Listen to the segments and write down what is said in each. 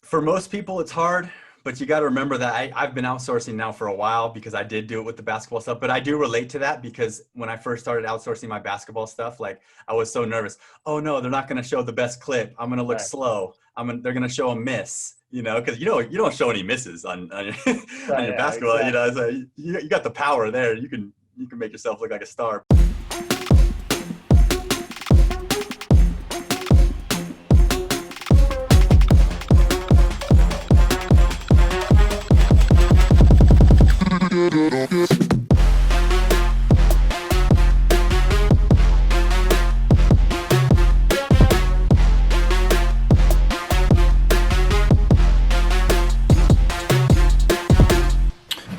For most people, it's hard, but you got to remember that I've been outsourcing now for a while because I did do it with the basketball stuff. But I do relate to that because when I first started outsourcing my basketball stuff, like I was so nervous. Oh no, they're not going to show the best clip. I'm going to look Right. slow. They're going to show a miss. Because you don't show any misses on your on Right. your Yeah. basketball. Exactly. So you got the power there. You can make yourself look like a star.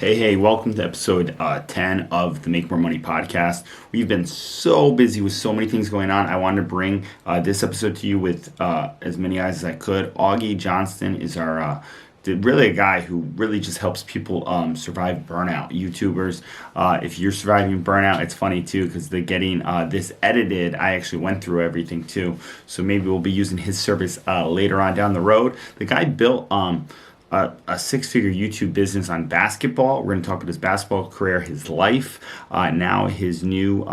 Hey, welcome to episode 10 of the Make More Money podcast. We've been so busy with so many things going on. I wanted to bring this episode to you with as many eyes as I could. Augie Johnston is our really a guy who really just helps people survive burnout. YouTubers, if you're surviving burnout, it's funny too because they're getting this edited. I actually went through everything too, so maybe we'll be using his service later on down the road. The guy built a six-figure YouTube business on basketball. We're going to talk about his basketball career, his life, now his new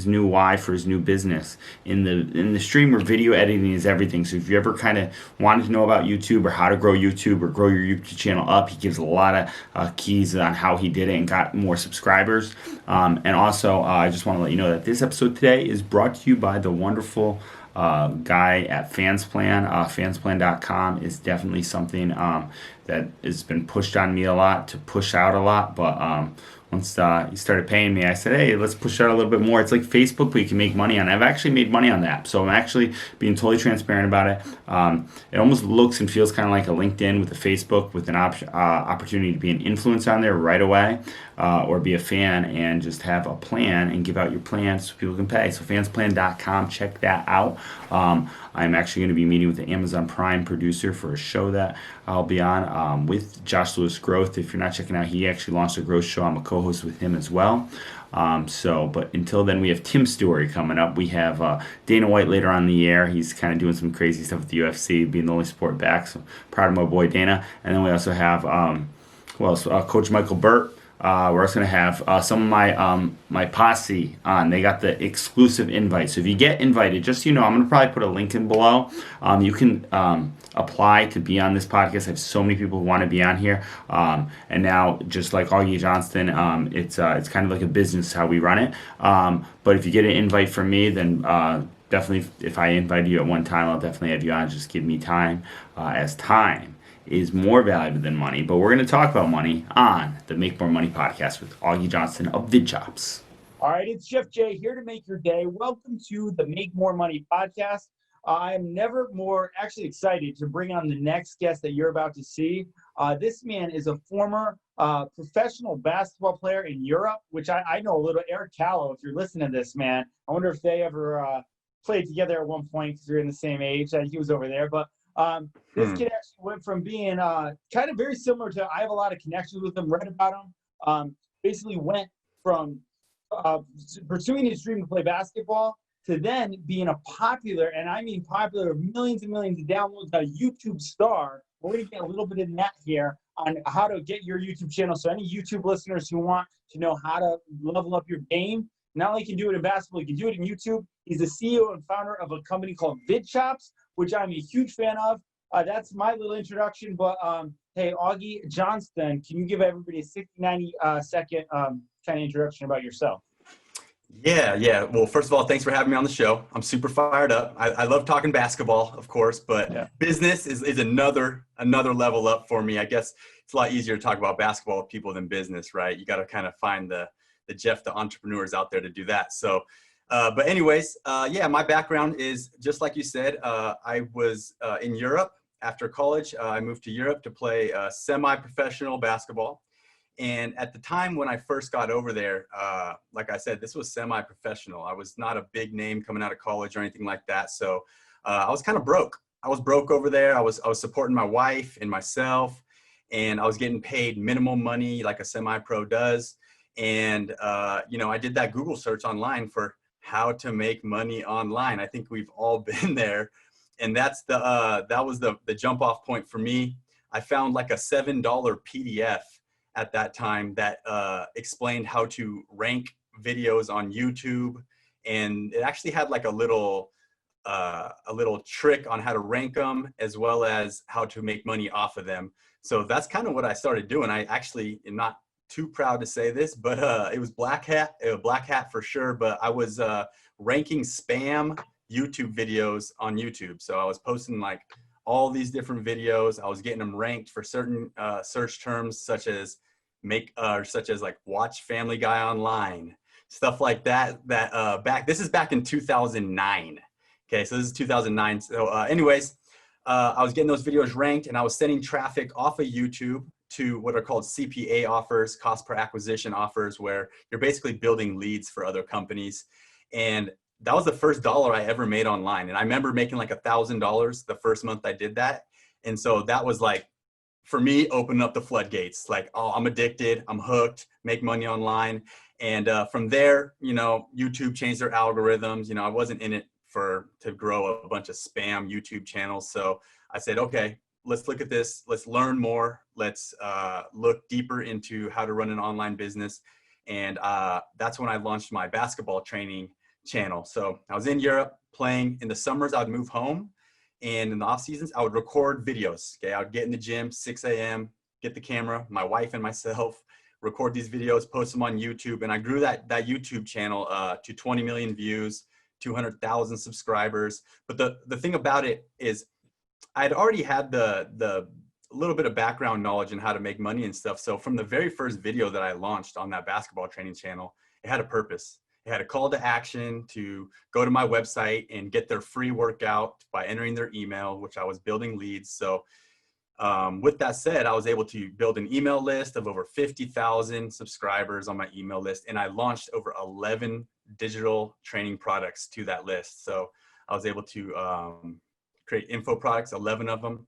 why for his new business. In the stream where video editing is everything. So if you ever kind of wanted to know about YouTube or how to grow YouTube or grow your YouTube channel up, he gives a lot of keys on how he did it and got more subscribers. And also, I just want to let you know that this episode today is brought to you by the wonderful guy at Fansplan. Fansplan.com is definitely something that has been pushed on me a lot to push out a lot, but once he started paying me, I said, hey, let's push out a little bit more. It's like Facebook, but you can make money on it. I've actually made money on that, so I'm actually being totally transparent about it. It almost looks and feels kind of like a LinkedIn with a Facebook, with an opportunity to be an influencer on there right away, or be a fan and just have a plan and give out your plan so people can pay. So fansplan.com, check that out. I'm actually going to be meeting with the Amazon Prime producer for a show that I'll be on with Josh Lewis Growth. If you're not checking out, he actually launched a growth show. I'm a co-host with him as well. But until then, we have Tim Storey coming up. We have Dana White later on in the year. He's kind of doing some crazy stuff with the UFC, being the only sport back. So proud of my boy Dana. And then we also have Coach Michael Burt. We're also going to have some of my posse on. They got the exclusive invite. So if you get invited, just so you know, I'm going to probably put a link in below. You can apply to be on this podcast. I have so many people who want to be on here. And now, just like Augie Johnston, it's kind of like a business how we run it. But if you get an invite from me, then definitely, if I invite you at one time, I'll definitely have you on. Just give me time, as time is more valuable than money. But we're going to talk about money on the Make More Money podcast with Augie Johnston of VidChops. All right, it's Jeff J here to make your day. Welcome to the Make More Money podcast. I'm never more actually excited to bring on the next guest that you're about to see. This man is a former professional basketball player in Europe, which I know a little. Eric Callow, if you're listening to this, man, I wonder if they ever played together at one point because you're in the same age. He was over there, but this kid actually went from being kind of very similar to, I have a lot of connections with him, read about him, basically went from pursuing his dream to play basketball to then being a popular, and I mean popular, millions and millions of downloads, a YouTube star. We're going to get a little bit in that here on how to get your YouTube channel. So any YouTube listeners who want to know how to level up your game, not only can do it in basketball, you can do it in YouTube. He's the CEO and founder of a company called VidChops, which I'm a huge fan of. That's my little introduction. But hey, Augie Johnston, can you give everybody a 60, 90 second kind of introduction about yourself? Yeah. Well, first of all, thanks for having me on the show. I'm super fired up. I love talking basketball, of course, but business is another level up for me. I guess it's a lot easier to talk about basketball with people than business, right? You got to kind of find the Jeff, the entrepreneurs out there to do that. So, but anyways, my background is just like you said. I was in Europe after college. I moved to Europe to play semi-professional basketball. And at the time when I first got over there, like I said, this was semi-professional. I was not a big name coming out of college or anything like that. So I was kind of broke. I was broke over there. I was supporting my wife and myself, and I was getting paid minimum money like a semi-pro does. And, I did that Google search online for how to make money online. I think we've all been there And that's that was the jump off point for me. I found like a $7 PDF at that time that explained how to rank videos on YouTube. And it actually had like a little trick on how to rank them, as well as how to make money off of them. So that's kind of what I started doing. I actually am not too proud to say this, but it was black hat for sure. But I was ranking spam YouTube videos on YouTube. So I was posting like all these different videos. I was getting them ranked for certain search terms, such as like watch Family Guy online, stuff like that. This is back in 2009. Okay, so this is 2009. So anyways, I was getting those videos ranked, and I was sending traffic off of YouTube to what are called CPA offers, cost per acquisition offers, where you're basically building leads for other companies. And that was the first dollar I ever made online. And I remember making like $1,000 the first month I did that. And so that was like, for me, opening up the floodgates. Like, oh, I'm addicted, I'm hooked, make money online. And from there, you know, YouTube changed their algorithms. You know, I wasn't in it to grow a bunch of spam YouTube channels. So I said, okay, let's look at this. Let's learn more. Let's look deeper into how to run an online business. And that's when I launched my basketball training channel. So I was in Europe playing. In the summers, I would move home. And in the off seasons, I would record videos. Okay, I would get in the gym, 6 a.m., get the camera, my wife and myself, record these videos, post them on YouTube. And I grew that YouTube channel to 20 million views, 200,000 subscribers. But the thing about it is I had already had the little bit of background knowledge in how to make money and stuff. So from the very first video that I launched on that basketball training channel, it had a purpose. It had a call to action to go to my website and get their free workout by entering their email, which I was building leads. So with that said, I was able to build an email list of over 50,000 subscribers on my email list. And I launched over 11 digital training products to that list. So I was able to create info products, 11 of them.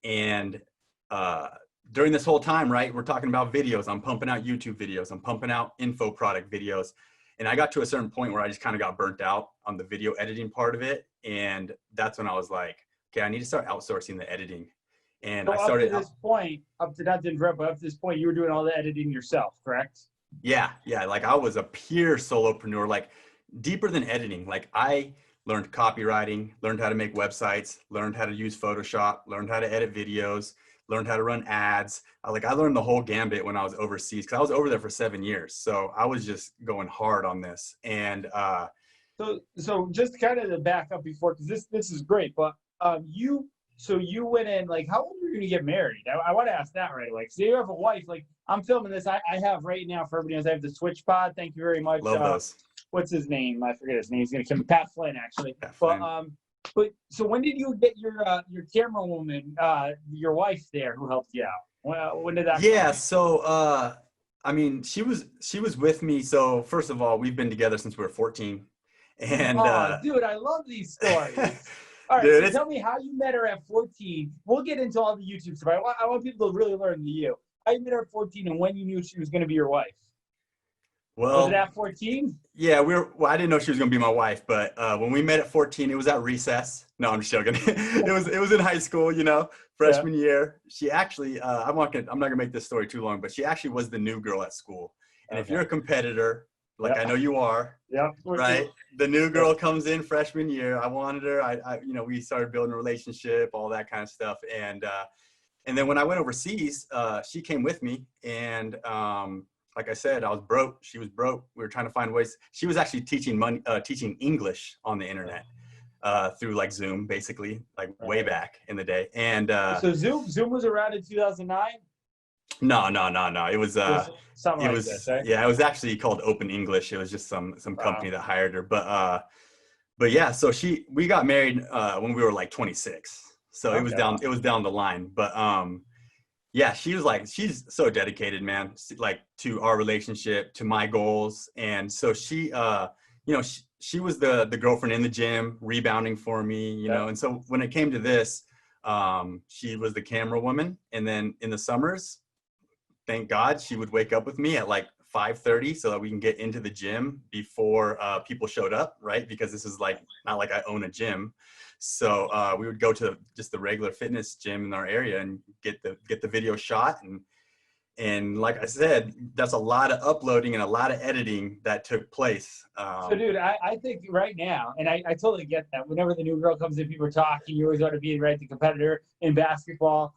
And during this whole time, right, we're talking about videos. I'm pumping out YouTube videos. I'm pumping out info product videos. And I got to a certain point where I just kind of got burnt out on the video editing part of it. And that's when I was like, okay, I need to start outsourcing the editing. And so I started up to this point, not to interrupt, but up to this point, you were doing all the editing yourself, correct? Yeah. Like I was a pure solopreneur, like deeper than editing. Like I learned copywriting, learned how to make websites, learned how to use Photoshop, learned how to edit videos, learned how to run ads. I learned the whole gambit when I was overseas, because I was over there for 7 years. So I was just going hard on this. And so just kind of to back up before, because this is great, but you went in, like, how old were you going to get married? I want to ask that right away. So you have a wife. Like, I'm filming this. I have right now, for everybody else, I have the Switch Pod. Thank you very much. Love those. What's his name? I forget his name. He's going to come. Pat Flynn, actually. Pat Flynn. But so when did you get your camera woman, your wife there, who helped you out? When did that come? Yeah, so I mean, she was with me. So first of all, we've been together since we were 14. And dude, I love these stories. All right, dude, so tell me how you met her at 14. We'll get into all the YouTube stuff. I want people to really learn you. How you met her at 14 and when you knew she was going to be your wife. Well, was it at 14? Yeah, I didn't know she was going to be my wife, but when we met at 14, it was at recess. No, I'm just joking. It was in high school, you know, freshman year. She actually, I'm not going to make this story too long, but she actually was the new girl at school. And if you're a competitor, like I know you are, right? The new girl comes in freshman year. I wanted her. I we started building a relationship, all that kind of stuff. And then when I went overseas, she came with me, and like I said, I was broke. She was broke. We were trying to find ways. She was actually teaching English on the internet through like Zoom, basically, like way back in the day. And so Zoom was around in 2009. No. It was something like this, right? Yeah, it was actually called Open English. It was just some company that hired her. But yeah, so we got married when we were like 26. So it was down the line. But yeah, she's so dedicated, man, like to our relationship, to my goals. And so she was the girlfriend in the gym, rebounding for me, you know. And so when it came to this, she was the camera woman. And then in the summers, thank God, she would wake up with me at like 5:30 so that we can get into the gym before people showed up, right? Because this is like not like I own a gym. So we would go to just the regular fitness gym in our area and get the video shot. And like I said, that's a lot of uploading and a lot of editing that took place. So, dude, I think right now, and I totally get that. Whenever the new girl comes in, people are talking. You always want to be the competitor in basketball.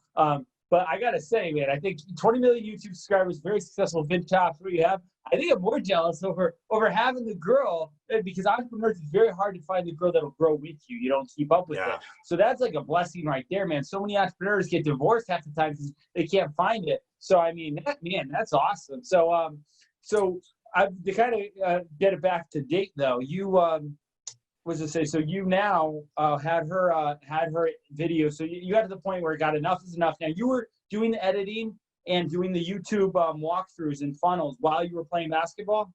But I gotta say, man, I think 20 million YouTube subscribers, very successful VidChops. What you have, I think I'm more jealous over having the girl, because entrepreneurs, it's very hard to find the girl that'll grow with you. You don't keep up with it. So that's like a blessing right there, man. So many entrepreneurs get divorced half the time because they can't find it. So I mean, that's awesome. So to kind of get it back to date though, you what does it say? So you now had her video. So you got to the point where it got enough is enough. Now you were doing the editing and doing the YouTube walkthroughs and funnels while you were playing basketball.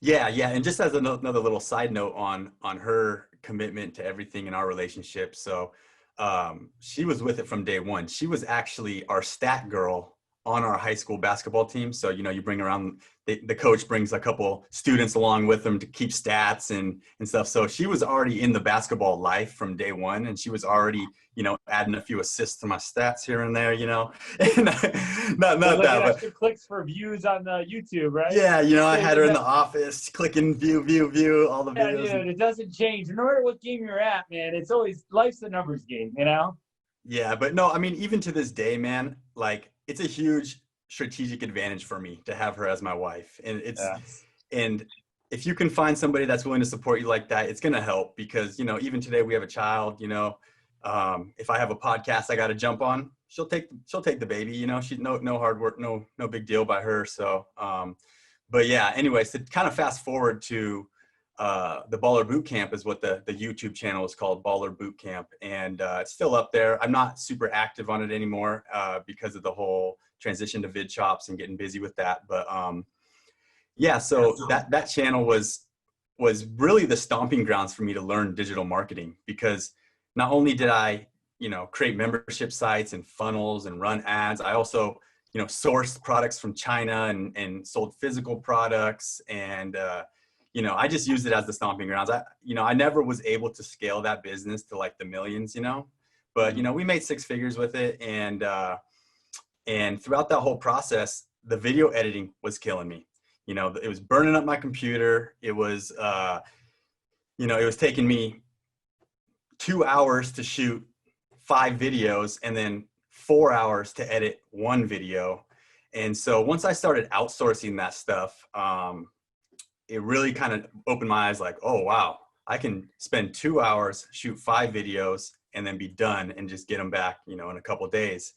Yeah. And just as another little side note on her commitment to everything in our relationship. So she was with it from day one. She was actually our stat girl on our high school basketball team. So, you bring around, the coach brings a couple students along with them to keep stats and stuff. So she was already in the basketball life from day one. And she was already, adding a few assists to my stats here and there, and not that, but clicks for views on the YouTube, right? Yeah. I had her in the office clicking view, all the videos. Yeah, dude, it doesn't change. No matter what game you're at, man, it's always, life's the numbers game, Yeah. But no, I mean, even to this day, man, like, it's a huge strategic advantage for me to have her as my wife. And and if you can find somebody that's willing to support you like that, it's going to help because, even today we have a child, if I have a podcast I got to jump on, she'll take the baby, she no hard work, no big deal by her. So, but yeah, anyways, to kind of fast forward to the Baller Boot Camp is what the YouTube channel is called, Baller Boot Camp. And it's still up there. I'm not super active on it anymore because of the whole transition to VidChops and getting busy with that. But yeah, so that channel was really the stomping grounds for me to learn digital marketing, because not only did I, create membership sites and funnels and run ads, I also, sourced products from China and sold physical products. And I just used it as the stomping grounds. I never was able to scale that business to like the millions, but, we made 6 figures with it. And throughout that whole process, the video editing was killing me. It was burning up my computer. It was, it was taking me 2 hours to shoot 5 videos and then 4 hours to edit 1 video. And so once I started outsourcing that stuff, it really kind of opened my eyes like, oh, wow, I can spend 2 hours, shoot 5 videos, and then be done and just get them back, in a couple of days.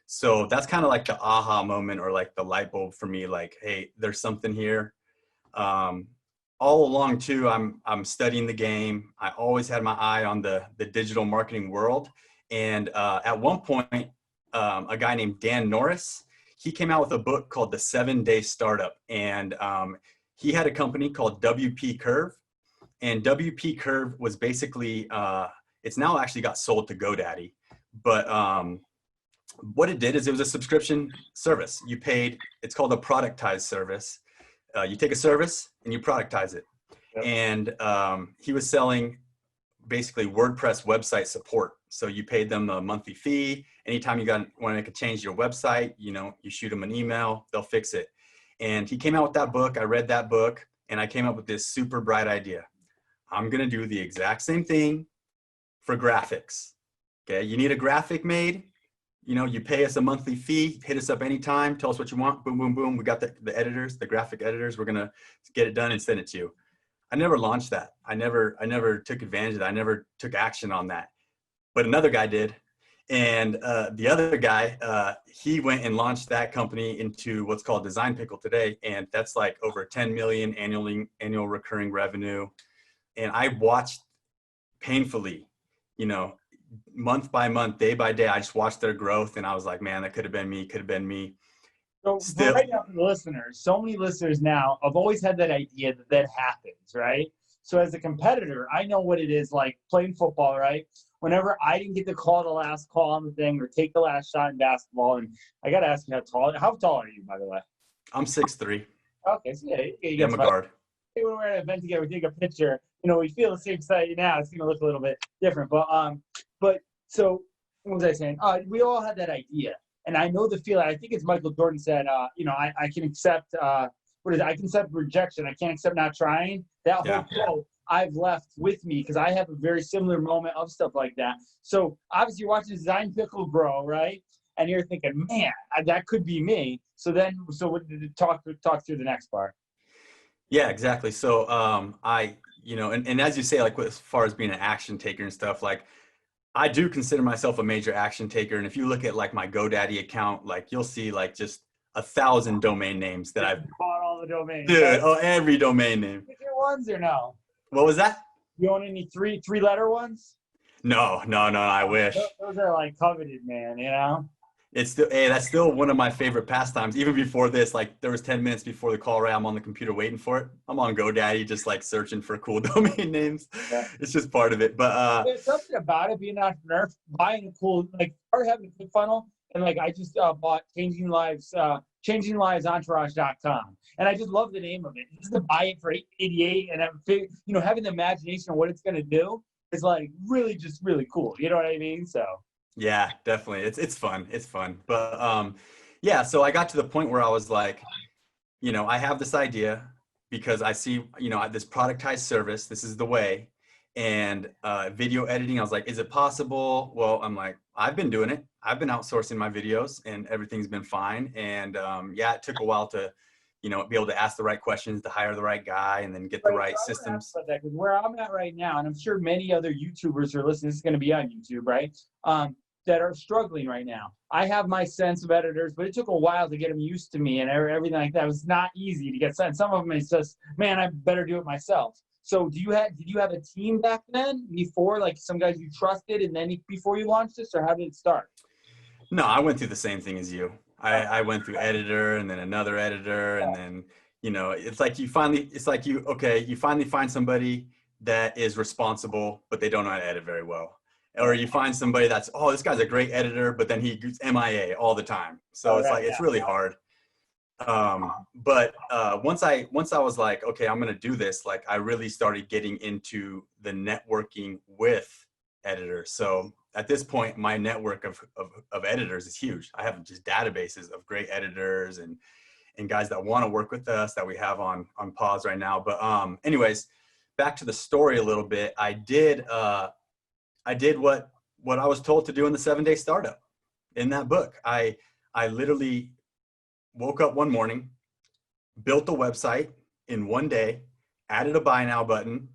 So that's kind of like the aha moment or like the light bulb for me, like, hey, there's something here. All along too, I'm studying the game. I always had my eye on the digital marketing world. And at one point, a guy named Dan Norris, he came out with a book called The 7-Day Startup. And he had a company called WP Curve. And WP Curve was basically, it's now actually got sold to GoDaddy. But what it did is it was a subscription service. You paid, it's called a productized service. You take a service and you productize it. Yep. And he was selling basically WordPress website support. So you paid them a monthly fee. Anytime you want to make a change to your website, you shoot them an email, they'll fix it. And he came out with that book. I read that book and I came up with this super bright idea. I'm going to do the exact same thing for graphics. Okay. You need a graphic made. You pay us a monthly fee, hit us up anytime, tell us what you want, boom, boom, boom. We got the editors, the graphic editors. We're going to get it done and send it to you. I never launched that. I never took advantage of that. I never took action on that, but another guy did. And the other guy, he went and launched that company into what's called Design Pickle today. And that's like over 10 million annual recurring revenue. And I watched painfully, month by month, day by day, I just watched their growth and I was like, man, that could have been me. So still, right now for the listeners, so many listeners now have always had that idea that happens, right? So as a competitor, I know what it is like playing football, right? Whenever I didn't get to call the last call on the thing or take the last shot in basketball, and I got to ask you how tall are you, by the way? I'm 6'3". Okay, so yeah, I'm a guard. when we're at an event together, we take a picture, we feel the same side. Now it's going to look a little bit different. But so what was I saying? We all had that idea. And I know the feeling. I think it's Michael Jordan said, I can accept, I can accept rejection. I can't accept not trying. That whole quote I've left with me because I have a very similar moment of stuff like that. So obviously you're watching Design Pickle grow, right? And you're thinking, man, that could be me. So what did it talk through the next part? Yeah, exactly. So and as you say, like as far as being an action taker and stuff, like I do consider myself a major action taker. And if you look at like my GoDaddy account, like you'll see like just 1,000 domain names that I've bought all the domains. Dude, every domain name. Your ones or no? What was that? You own any three-letter ones? No, I wish. Those are like coveted, man, It's still, that's still one of my favorite pastimes. Even before this, like there was 10 minutes before the call, right? I'm on the computer waiting for it. I'm on GoDaddy, just like searching for cool domain names. Yeah. It's just part of it. But there's something about it, being an entrepreneur, buying a cool, like, or having a good funnel. And like, I just bought Changing Lives Entourage.com. And I just love the name of it. Just to buy it for $888 and having the imagination of what it's going to do is like really cool. You know what I mean? So. Yeah, definitely. It's fun. It's fun. But so I got to the point where I was like, I have this idea because I see, this productized service, this is the way. And video editing, I was like, is it possible? Well, I'm like, I've been doing it. I've been outsourcing my videos and everything's been fine. And it took a while to, be able to ask the right questions, to hire the right guy, and then get the right systems. That, where I'm at right now, and I'm sure many other YouTubers are listening, this is going to be on YouTube, right? That are struggling right now. I have my sense of editors, but it took a while to get them used to me and everything like that. It was not easy to get sent. Some of them, it's just, man, I better do it myself. So did you have a team back then before, like some guys you trusted, and then before you launched this, or how did it start? No, I went through the same thing as you. I went through editor and then another editor, and then, it's like you finally find somebody that is responsible, but they don't know how to edit very well. Or you find somebody that's, this guy's a great editor, but then he gets MIA all the time. So it's really hard. But once I was like, okay, I'm going to do this, like I really started getting into the networking with editors. So at this point, my network of editors is huge. I have just databases of great editors and guys that want to work with us that we have on pause right now. But anyways, back to the story a little bit. I did what I was told to do in the 7-Day Startup in that book. I literally woke up one morning, built a website in one day, added a buy now button,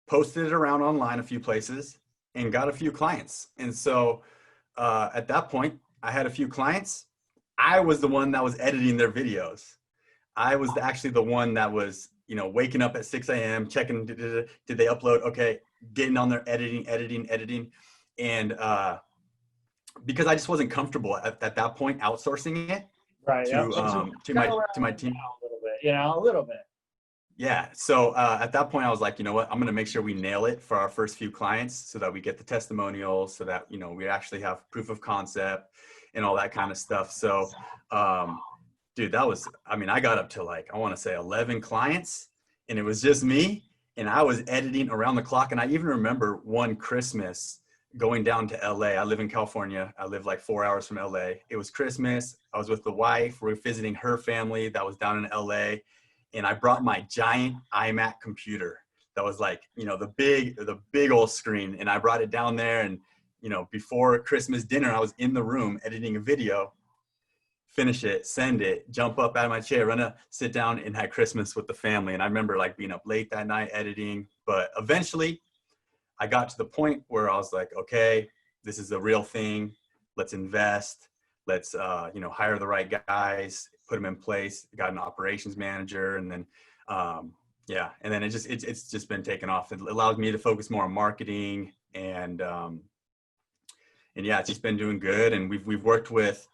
posted it around online a few places, and got a few clients. And so at that point, I had a few clients. I was the one that was editing their videos. I was actually the one that was, waking up at 6 a.m., checking, did they upload? Okay, getting on there, editing. And because I just wasn't comfortable at that point outsourcing it to my team. A little bit. Yeah. So at that point I was like, you know what, I'm going to make sure we nail it for our first few clients so that we get the testimonials, so that, we actually have proof of concept and all that kind of stuff. So, dude, I got up to I want to say 11 clients, and it was just me, and I was editing around the clock. And I even remember one Christmas going down to LA. I live in California. I live like 4 hours from LA. It was Christmas. I was with the wife. We were visiting her family that was down in LA. And I brought my giant iMac computer that was the big old screen. And I brought it down there, and, before Christmas dinner, I was in the room editing a video, finish it, send it, jump up out of my chair, sit down and had Christmas with the family. And I remember being up late that night editing, but eventually I got to the point where I was like, okay, this is the real thing. Let's invest. Let's, hire the right guys, put them in place. Got an operations manager. And then, and then it's just been taken off. It allows me to focus more on marketing, and it's just been doing good. And we've worked with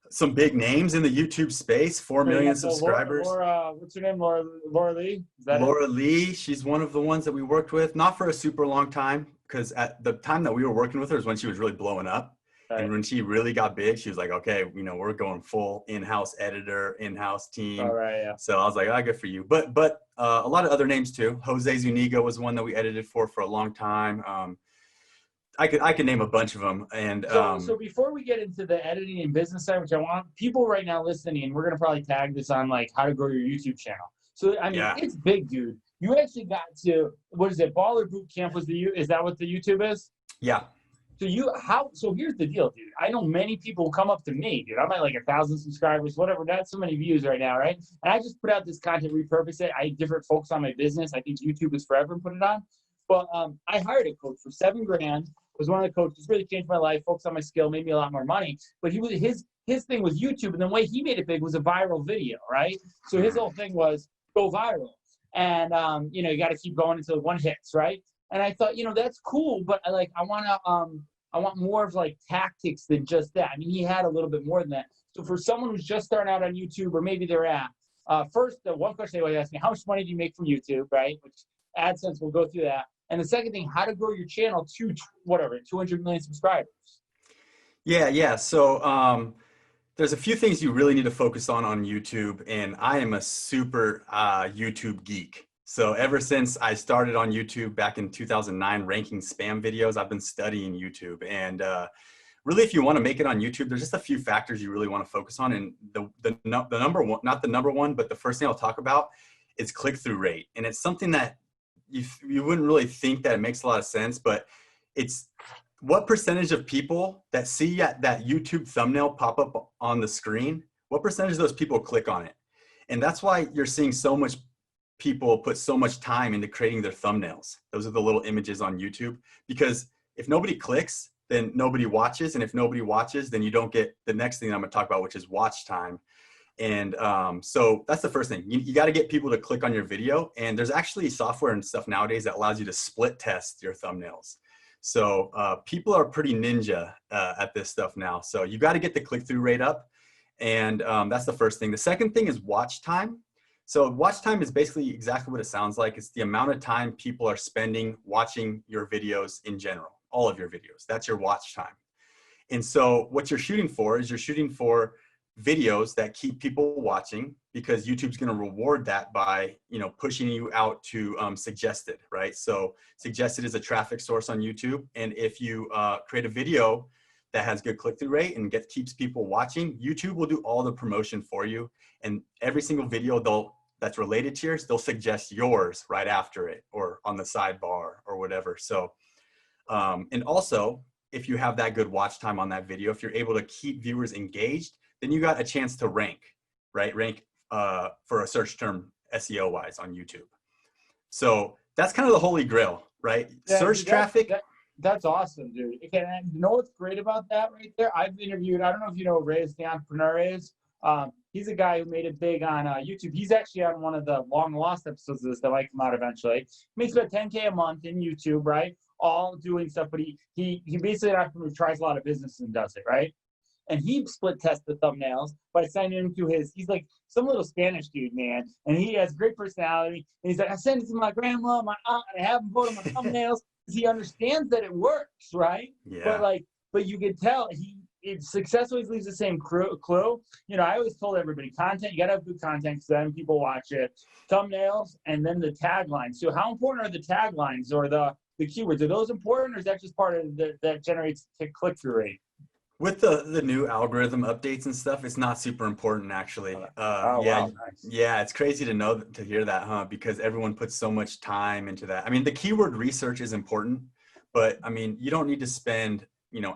some big names in the YouTube space, 4 million subscribers. Laura, what's her name? Laura Lee? Laura Lee, she's one of the ones that we worked with, not for a super long time, because at the time that we were working with her is when she was really blowing up. And when she really got big, she was like, okay, we're going full in-house editor, in-house team. So I was like, good for you. But a lot of other names too. Jose Zuniga was one that we edited for a long time. I could name a bunch of them. And so before we get into the editing and business side, which I want people right now listening, and we're gonna probably tag this on like how to grow your YouTube channel. So I mean, it's big, dude. You actually got to, what is it? Baller Boot Camp is that what the YouTube is? Yeah. So here's the deal, dude. I know many people come up to me, dude. I'm at like 1,000 subscribers, whatever. That's so many views right now, right? And I just put out this content, repurpose it. I different focus on my business. I think YouTube is forever and put it on. But I hired a coach for $7,000. Was one of the coaches, really changed my life, focused on my skill, made me a lot more money. But his thing was YouTube, and the way he made it big was a viral video, right? So his whole thing was go viral. And you got to keep going until one hits, right? And I thought, that's cool, but I want more of like tactics than just that. I mean, he had a little bit more than that. So for someone who's just starting out on YouTube, or maybe they're at, first, the one question they always ask me, how much money do you make from YouTube, right? Which AdSense, will go through that. And the second thing, how to grow your channel to 200 million subscribers. Yeah. So there's a few things you really need to focus on YouTube, and I am a super YouTube geek. So ever since I started on YouTube back in 2009, ranking spam videos, I've been studying YouTube. And really, if you want to make it on YouTube, there's just a few factors you really want to focus on. And the number one, not the number one, but the first thing I'll talk about is click-through rate. And it's something that you wouldn't really think that it makes a lot of sense, but it's what percentage of people that see that YouTube thumbnail pop up on the screen, what percentage of those people click on it? And that's why you're seeing so much people put so much time into creating their thumbnails. Those are the little images on YouTube, because if nobody clicks, then nobody watches. And if nobody watches, then you don't get the next thing I'm going to talk about, which is watch time. And so that's the first thing. You got to get people to click on your video. And there's actually software and stuff nowadays that allows you to split test your thumbnails. So people are pretty ninja at this stuff now. So you got to get the click-through rate up. And that's the first thing. The second thing is watch time. So watch time is basically exactly what it sounds like. It's the amount of time people are spending watching your videos in general, all of your videos. That's your watch time. And so what you're shooting for is videos that keep people watching, because YouTube's going to reward that by, pushing you out to suggested, right? So suggested is a traffic source on YouTube. And if you create a video that has good click-through rate and keeps people watching, YouTube will do all the promotion for you. And every single video that's related to yours, they'll suggest yours right after it, or on the sidebar or whatever. So, and also, if you have that good watch time on that video, if you're able to keep viewers engaged, then you got a chance to rank, right? Rank for a search term SEO wise on YouTube. So that's kind of the holy grail, right? Yeah, search traffic. That's awesome, dude. Okay, and you know what's great about that right there? I've interviewed, I don't know if you know Reyes, the entrepreneur Reyes. He's a guy who made it big on YouTube. He's actually on one of the long lost episodes of this that might come out eventually. He makes about $10K a month in YouTube, right? All doing stuff, but he basically an entrepreneur who tries a lot of business and does it, right? And he split test the thumbnails by signing into he's like some little Spanish dude, man. And he has great personality. And he's like, I send it to my grandma, my aunt, and I have him vote on my thumbnails. He understands that it works, right? Yeah. But you can tell success always leaves the same clue. I always told everybody, content, you got to have good content because then people watch it. Thumbnails, and then the taglines. So how important are the taglines or the keywords? Are those important, or is that just part of that generates click-through rate? With the new algorithm updates and stuff, it's not super important actually. Wow, nice. Yeah, it's crazy to hear that, huh? Because everyone puts so much time into that. I mean, the keyword research is important, but I mean, you don't need to spend,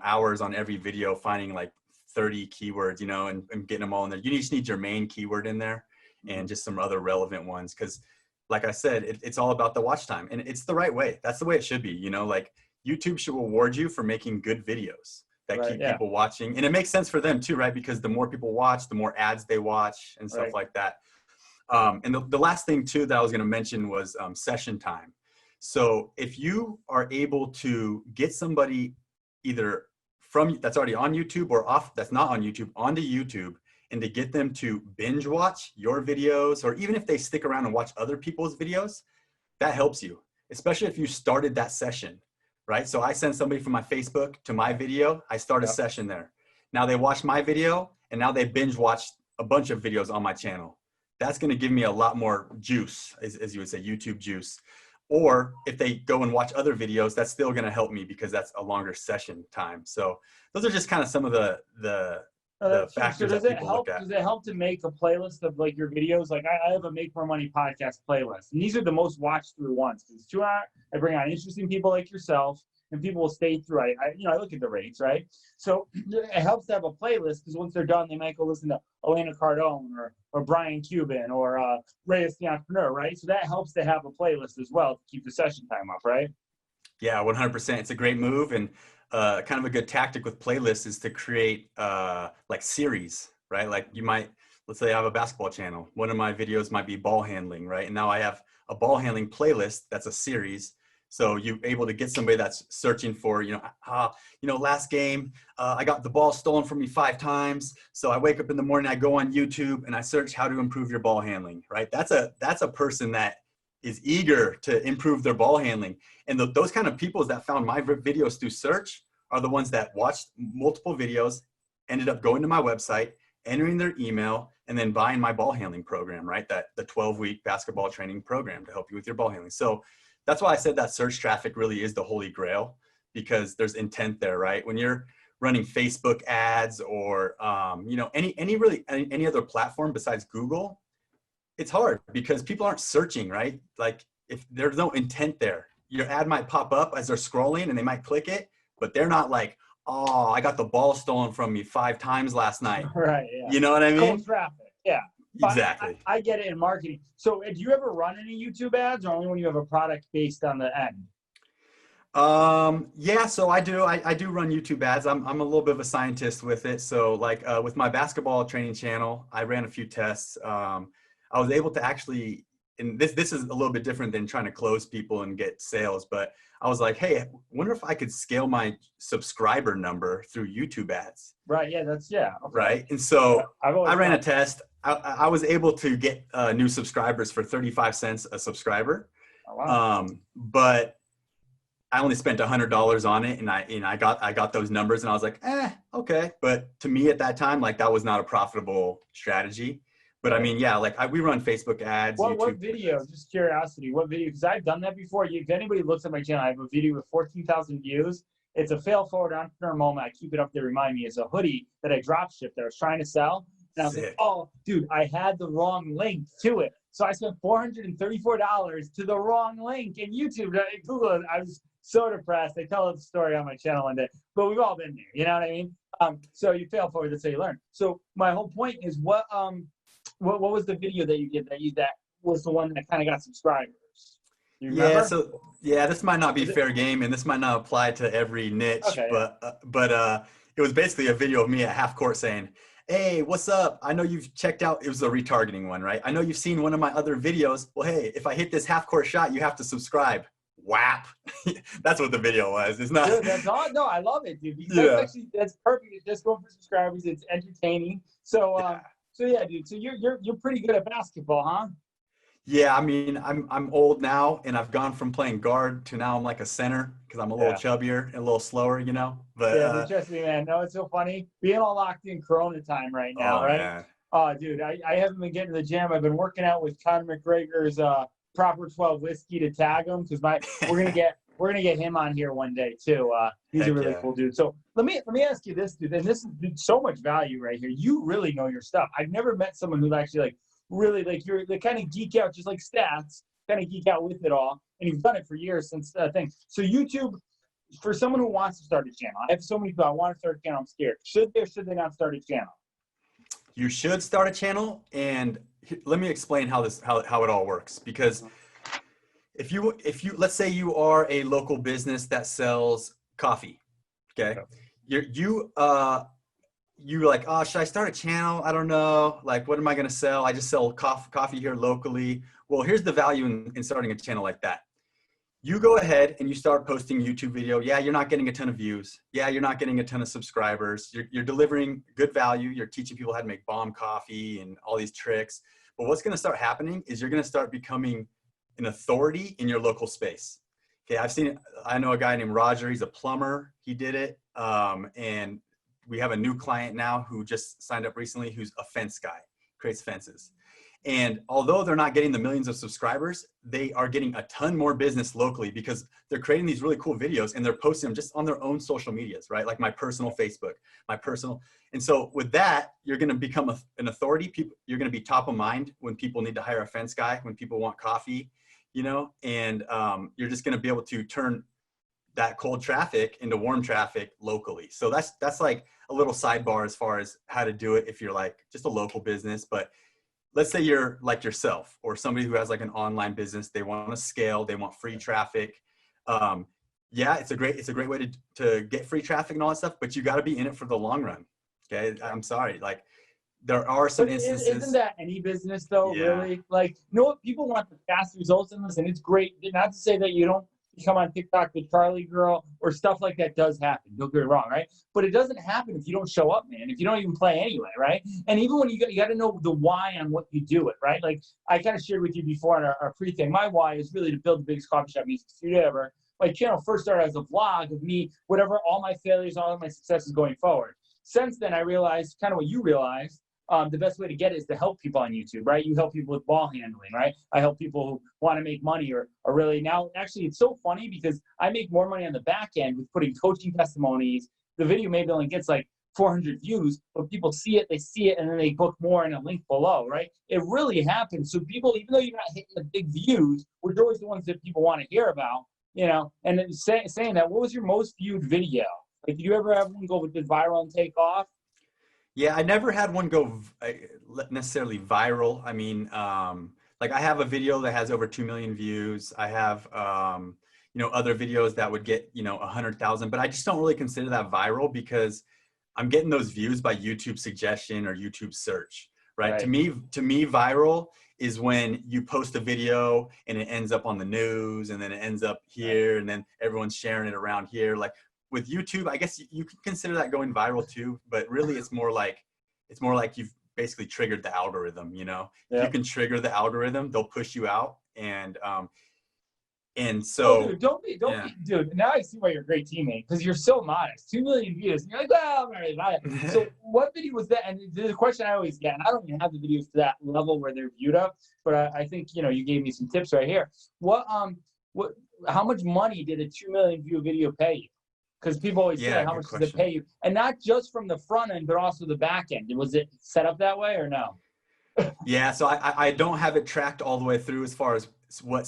hours on every video finding like 30 keywords, and getting them all in there. You just need your main keyword in there and just some other relevant ones. Cause like I said, it's all about the watch time, and it's the right way. That's the way it should be, like YouTube should reward you for making good videos that keep people watching. And it makes sense for them too, right? Because the more people watch, the more ads they watch and stuff like that. And the last thing too that I was going to mention was session time. So if you are able to get somebody either that's already on YouTube or that's not on YouTube onto YouTube, and to get them to binge watch your videos, or even if they stick around and watch other people's videos, that helps you, especially if you started that session right? So I send somebody from my Facebook to my video. I start a session there. Now they watch my video, and now they binge watch a bunch of videos on my channel. That's going to give me a lot more juice, as you would say, YouTube juice. Or if they go and watch other videos, that's still going to help me because that's a longer session time. So those are just kind of some of the factors that people look at. Does it help to make a playlist of like your videos? Like I have a Make More Money podcast playlist, and these are the most watched through ones because it's 2 hours. I bring on interesting people like yourself, and people will stay through. I look at the rates, right? So it helps to have a playlist because once they're done, they might go listen to Elena Cardone or Brian Cuban or Reyes the Entrepreneur, right? So that helps to have a playlist as well to keep the session time up, right? Yeah, 100%. It's a great move, and kind of a good tactic with playlists is to create like series, right? Like you might, let's say I have a basketball channel. One of my videos might be ball handling, right? And now I have a ball handling playlist that's a series. So you're able to get somebody that's searching for, last game, I got the ball stolen from me 5 times. So I wake up in the morning, I go on YouTube and I search how to improve your ball handling, right? That's a person that is eager to improve their ball handling. And those kind of people that found my videos through search are the ones that watched multiple videos, ended up going to my website, entering their email, and then buying my ball handling program, right? The 12-week basketball training program to help you with your ball handling. So that's why I said that search traffic really is the holy grail, because there's intent there, right? When you're running Facebook ads or, any other platform besides Google, it's hard because people aren't searching, right? Like if there's no intent there, your ad might pop up as they're scrolling and they might click it, but they're not like, oh, I got the ball stolen from me 5 times last night. Right. Yeah. You know what I mean? Cold traffic. Yeah. Exactly. I get it in marketing. So do you ever run any YouTube ads or only when you have a product based on the end? Yeah, so I do run YouTube ads. I'm a little bit of a scientist with it. So like with my basketball training channel, I ran a few tests. I was able to actually, and this is a little bit different than trying to close people and get sales, but I was like, hey, I wonder if I could scale my subscriber number through YouTube ads. Right. Yeah. Okay. Right. And so I ran a test. I was able to get new subscribers for 35 cents a subscriber. Oh, wow. But I only spent $100 on it, and I got those numbers, and I was like, okay. But to me at that time, like that was not a profitable strategy. But I mean, yeah, like we run Facebook ads. What video? Just curiosity. What video? Because I've done that before. If anybody looks at my channel, I have a video with 14,000 views. It's a fail forward entrepreneur moment. I keep it up there. Remind me. It's a hoodie that I drop shipped that I was trying to sell. And I was like, oh, dude, I had the wrong link to it. So I spent $434 to the wrong link in YouTube. Google it. I was so depressed. I tell the story on my channel one day. But we've all been there. You know what I mean? So you fail forward. That's how you learn. So my whole point is what was the video that you did that was the one that kind of got subscribers? Yeah, so this might not be fair game, and this might not apply to every niche, okay, but it was basically a video of me at half court saying, hey, what's up? I know you've checked out, it was a retargeting one, right? I know you've seen one of my other videos. Well, hey, if I hit this half court shot, you have to subscribe. Whap. That's what the video was. It's not. Dude, no, I love it, dude. That's perfect. It's just going for subscribers. It's entertaining. So, yeah, dude. So you're pretty good at basketball, huh? Yeah, I mean, I'm old now, and I've gone from playing guard to now I'm like a center because I'm a little chubbier and a little slower, you know. But yeah, trust me, man. No, it's so funny being all locked in Corona time right now, right? Man. Oh, dude, I haven't been getting to the gym. I've been working out with Conor McGregor's Proper 12 whiskey to tag him because we're gonna get him on here one day too. He's a really cool dude. So let me ask you this, dude, and this is so much value right here. You really know your stuff. I've never met someone who actually really you're the kind of geek out, just like stats, kind of geek out with it all, and you've done it for years since thing. So YouTube, for someone who wants to start a channel, I have so many people. I want to start a channel. I'm scared. Should they or should they not start a channel? You should start a channel, and let me explain how it all works. Because if you let's say you are a local business that sells coffee, okay, you're like, oh, should I start a channel? I don't know. Like, what am I going to sell? I just sell coffee here locally. Well, here's the value in starting a channel like that. You go ahead and you start posting YouTube video. Yeah, you're not getting a ton of views. Yeah, you're not getting a ton of subscribers. You're delivering good value. You're teaching people how to make bomb coffee and all these tricks. But what's going to start happening is you're going to start becoming an authority in your local space. Okay, I know a guy named Roger. He's a plumber. He did it. And we have a new client now who just signed up recently, who's a fence guy, creates fences. And although they're not getting the millions of subscribers, they are getting a ton more business locally because they're creating these really cool videos and they're posting them just on their own social medias, right? Like my personal Facebook, And so with that, you're going to become an authority. You're going to be top of mind when people need to hire a fence guy, when people want coffee, and you're just going to be able to turn that cold traffic into warm traffic locally. So that's like a little sidebar as far as how to do it if you're like just a local business. But let's say you're like yourself or somebody who has like an online business. They want to scale. They want free traffic. Yeah, it's a great way to get free traffic and all that stuff. But you got to be in it for the long run. Okay, I'm sorry. Like there are some instances. Isn't that any business though? Yeah. Really? Like, what people want the fast results in this, and it's great. Not to say that you don't become on TikTok with Charlie Girl or stuff like that does happen. Don't get me wrong, right? But it doesn't happen if you don't show up, man. If you don't even play anyway, right? And even when you got to know the why on what you do it, right? Like I kind of shared with you before on our pre-thing. My why is really to build the biggest coffee shop music studio ever. My channel first started as a vlog of me, whatever, all my failures, all of my successes going forward. Since then, I realized kind of what you realized. The best way to get it is to help people on YouTube, right? You help people with ball handling, right? I help people who want to make money or really now. Actually, it's so funny because I make more money on the back end with putting coaching testimonies. The video maybe only gets like 400 views, but people see it, and then they book more in a link below, right? It really happens. So people, even though you're not hitting the big views, we're always the ones that people want to hear about, And then saying that, what was your most viewed video? Like, did you ever have one go with the viral and take off? Yeah, I never had one go necessarily viral. I mean, like I have a video that has over 2 million views. I have, other videos that would get, 100,000, but I just don't really consider that viral because I'm getting those views by YouTube suggestion or YouTube search, right? To me, viral is when you post a video and it ends up on the news and then it ends up here and then everyone's sharing it around here. Like, with YouTube, I guess you can consider that going viral too, but really it's more like you've basically triggered the algorithm, If you can trigger the algorithm, they'll push you out. And so don't be, dude. Now I see why you're a great teammate because you're so modest. 2 million views. And you're like, well, I'm not really about it. So what video was that? And the question I always get, and I don't even have the videos to that level where they're viewed up, but I think you gave me some tips right here. How much money did a 2 million view video pay you? Because people always say, how much does it pay you? And not just from the front end, but also the back end. Was it set up that way or no? Yeah, so I don't have it tracked all the way through as far as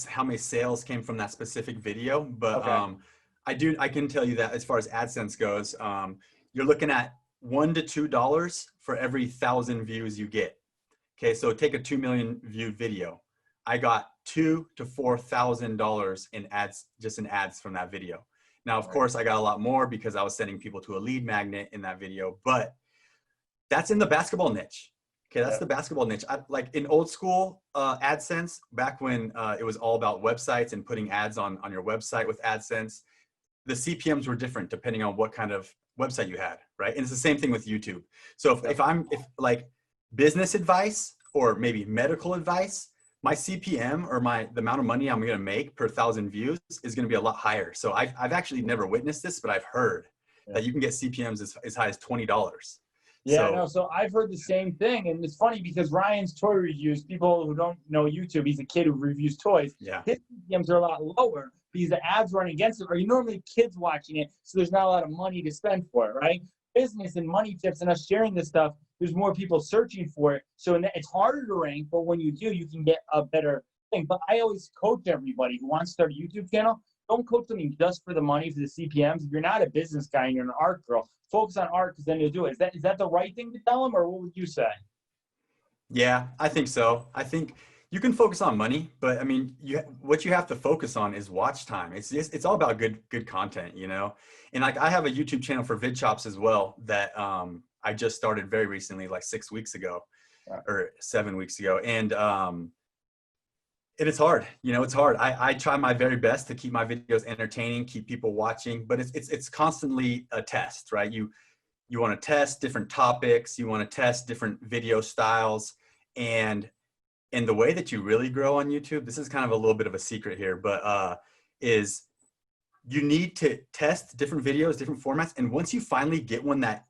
how many sales came from that specific video. But okay. I can tell you that as far as AdSense goes, you're looking at $1 to $2 for every 1,000 views you get. Okay, so take a 2 million viewed video. I got $2,000 to $4,000 in ads from that video. Now, of course, I got a lot more because I was sending people to a lead magnet in that video, but that's in the basketball niche. Okay, that's the basketball niche. Like in old school AdSense, back when it was all about websites and putting ads on your website with AdSense, the CPMs were different depending on what kind of website you had, right? And it's the same thing with YouTube. So if like business advice or maybe medical advice, my CPM or the amount of money I'm going to make per 1,000 views is going to be a lot higher. So I've actually never witnessed this, but I've heard that you can get CPMs as high as $20. Yeah, so I've heard the same thing. And it's funny because Ryan's toy reviews, people who don't know YouTube, he's a kid who reviews toys. Yeah. His CPMs are a lot lower because the ads run against it, or you normally kids watching it. So there's not a lot of money to spend for it, right? Business and money tips and us sharing this stuff, there's more people searching for it. So it's harder to rank, but when you do, you can get a better thing. But I always coach everybody who wants to start a YouTube channel. Don't coach them just for the money, for the CPMs. If you're not a business guy and you're an art girl, focus on art because then you'll do it. Is that the right thing to tell them, or what would you say? Yeah, I think so. I think you can focus on money, but I mean, what you have to focus on is watch time. It's all about good content, And like I have a YouTube channel for VidChops as well that I just started very recently, like 6 weeks ago or 7 weeks ago, and it is hard. It's hard. I try my very best to keep my videos entertaining, keep people watching, but it's constantly a test, right? You want to test different topics, you want to test different video styles, and the way that you really grow on YouTube, this is kind of a little bit of a secret here, but is you need to test different videos, different formats. And once you finally get one that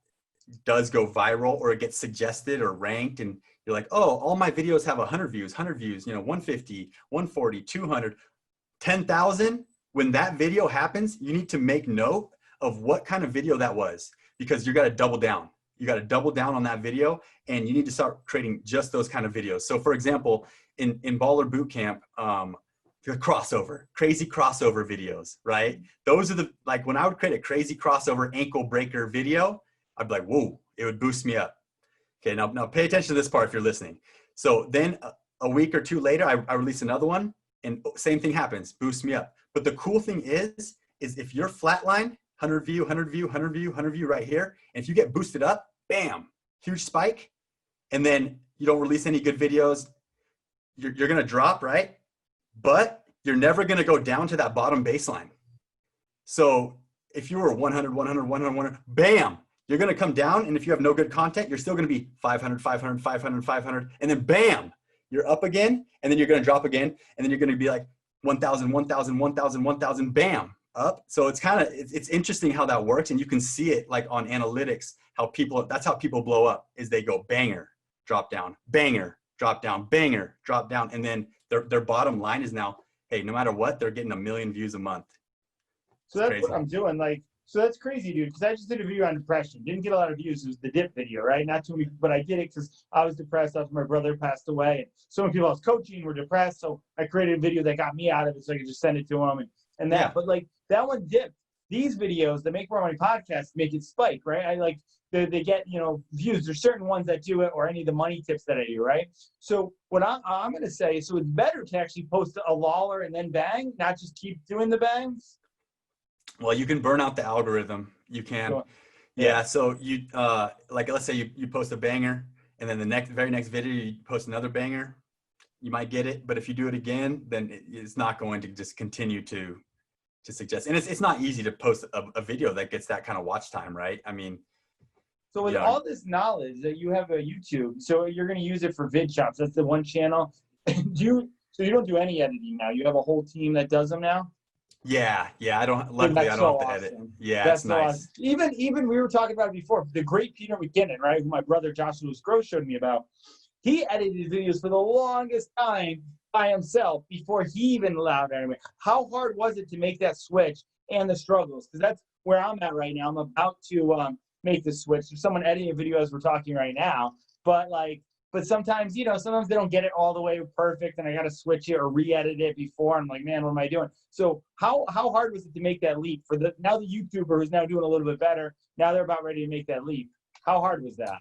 does go viral or it gets suggested or ranked, and you're like, oh, all my videos have 100 views, 150, 140, 200, 10,000. When that video happens, you need to make note of what kind of video that was, because you got to double down. You got to double down on that video, and you need to start creating just those kind of videos. So for example, in Baller Bootcamp, the crazy crossover videos, right? Those are like when I would create a crazy crossover ankle breaker video, I'd be like, whoa, it would boost me up. Okay, now pay attention to this part if you're listening. So then a week or two later, I release another one, and same thing happens, boosts me up. But the cool thing is if you're flatline, 100 view, 100 view, 100 view, 100 view right here, and if you get boosted up, bam, huge spike, and then you don't release any good videos, you're gonna drop, right? But you're never gonna go down to that bottom baseline. So if you were 100, 100, 100, 100, bam, you're gonna come down, and if you have no good content, you're still gonna be 500, 500, 500, 500, and then bam, you're up again, and then you're gonna drop again, and then you're gonna be like 1,000, 1,000, 1,000, 1,000, bam, up. So it's interesting how that works, and you can see it like on analytics, that's how people blow up, is they go banger, drop down, banger, drop down, banger, drop down, and then their bottom line is now, hey, no matter what, they're getting 1 million views a month. So that's crazy. What I'm doing. Like, so that's crazy, dude, because I just did a video on depression. Didn't get a lot of views. It was the dip video, right? Not too many, but I did it because I was depressed after my brother passed away. And so many people I was coaching were depressed. So I created a video that got me out of it so I could just send it to them and that. Yeah. But like that one dipped. These videos, the Make More Money podcast, make it spike, right? I like, they get, views. There's certain ones that do it, or any of the money tips that I do, right? So what I'm going to say, so it's better to actually post a lawler and then bang, not just keep doing the bangs. Well, you can burn out the algorithm. You can. Sure. Yeah. So you, like, let's say you post a banger, and then the very next video, you post another banger, you might get it. But if you do it again, then it's not going to just continue to suggest. And it's not easy to post a video that gets that kind of watch time, right? I mean, so with all this knowledge that you have a YouTube, so you're going to use it for VidChops. That's the one channel. So you don't do any editing now. You have a whole team that does them now. Yeah. Luckily, I don't have to edit. Yeah, that's nice. Awesome. Even we were talking about it before. The great Peter McKinnon, right? Who my brother Joshua Gross showed me about. He edited videos for the longest time by himself before he even allowed anyway. How hard was it to make that switch and the struggles? Because that's where I'm at right now. I'm about to make the switch. There's someone editing a video as we're talking right now, but sometimes, sometimes they don't get it all the way perfect, and I got to switch it or re-edit it before. I'm like, man, what am I doing? So how hard was it to make that leap for the YouTuber who's now doing a little bit better? Now they're about ready to make that leap. How hard was that?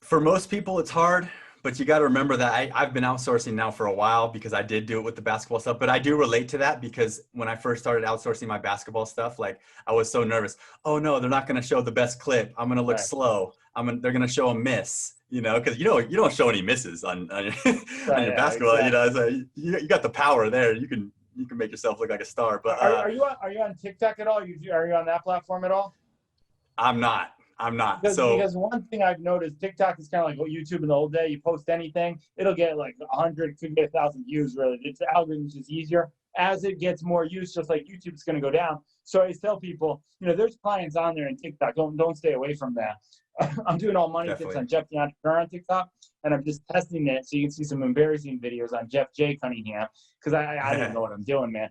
For most people, it's hard, but you got to remember that I've been outsourcing now for a while, because I did do it with the basketball stuff, but I do relate to that, because when I first started outsourcing my basketball stuff, like, I was so nervous. Oh no, they're not going to show the best clip. I'm going to look slow. They're going to show a miss, because you don't show any misses on your basketball. Exactly. So you got the power there. You can make yourself look like a star. But are you on TikTok at all? Are you on that platform at all? I'm not. Because one thing I've noticed, TikTok is kind of like YouTube in the old day. You post anything, it'll get like 100, could get 1,000 views. Really, it's the algorithm's just easier. As it gets more use, just like YouTube, it's going to go down. So I tell people, there's clients on there in TikTok. Don't stay away from that. I'm doing all money tips on Jeff the Entrepreneur on TikTok, and I'm just testing it so you can see some embarrassing videos on Jeff J. Cunningham, because I don't know what I'm doing, man.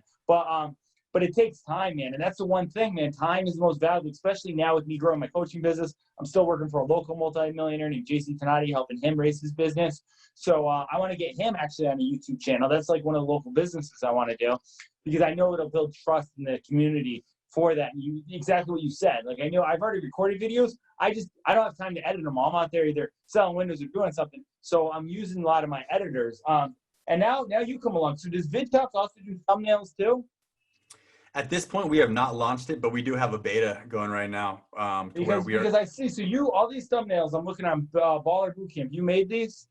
But it takes time, man. And that's the one thing, man. Time is the most valuable, especially now with me growing my coaching business. I'm still working for a local multimillionaire named JC Tenati, helping him raise his business. So I want to get him actually on a YouTube channel. That's like one of the local businesses I want to do, because I know it'll build trust in the community for that. And exactly what you said. Like, I know I've already recorded videos. I don't have time to edit them all. I'm out there either selling windows or doing something. So I'm using a lot of my editors. And now you come along. So does VidChops also do thumbnails too? At this point, we have not launched it, but we do have a beta going right now. Because I see, so all these thumbnails, I'm looking on Baller Bootcamp. You made these?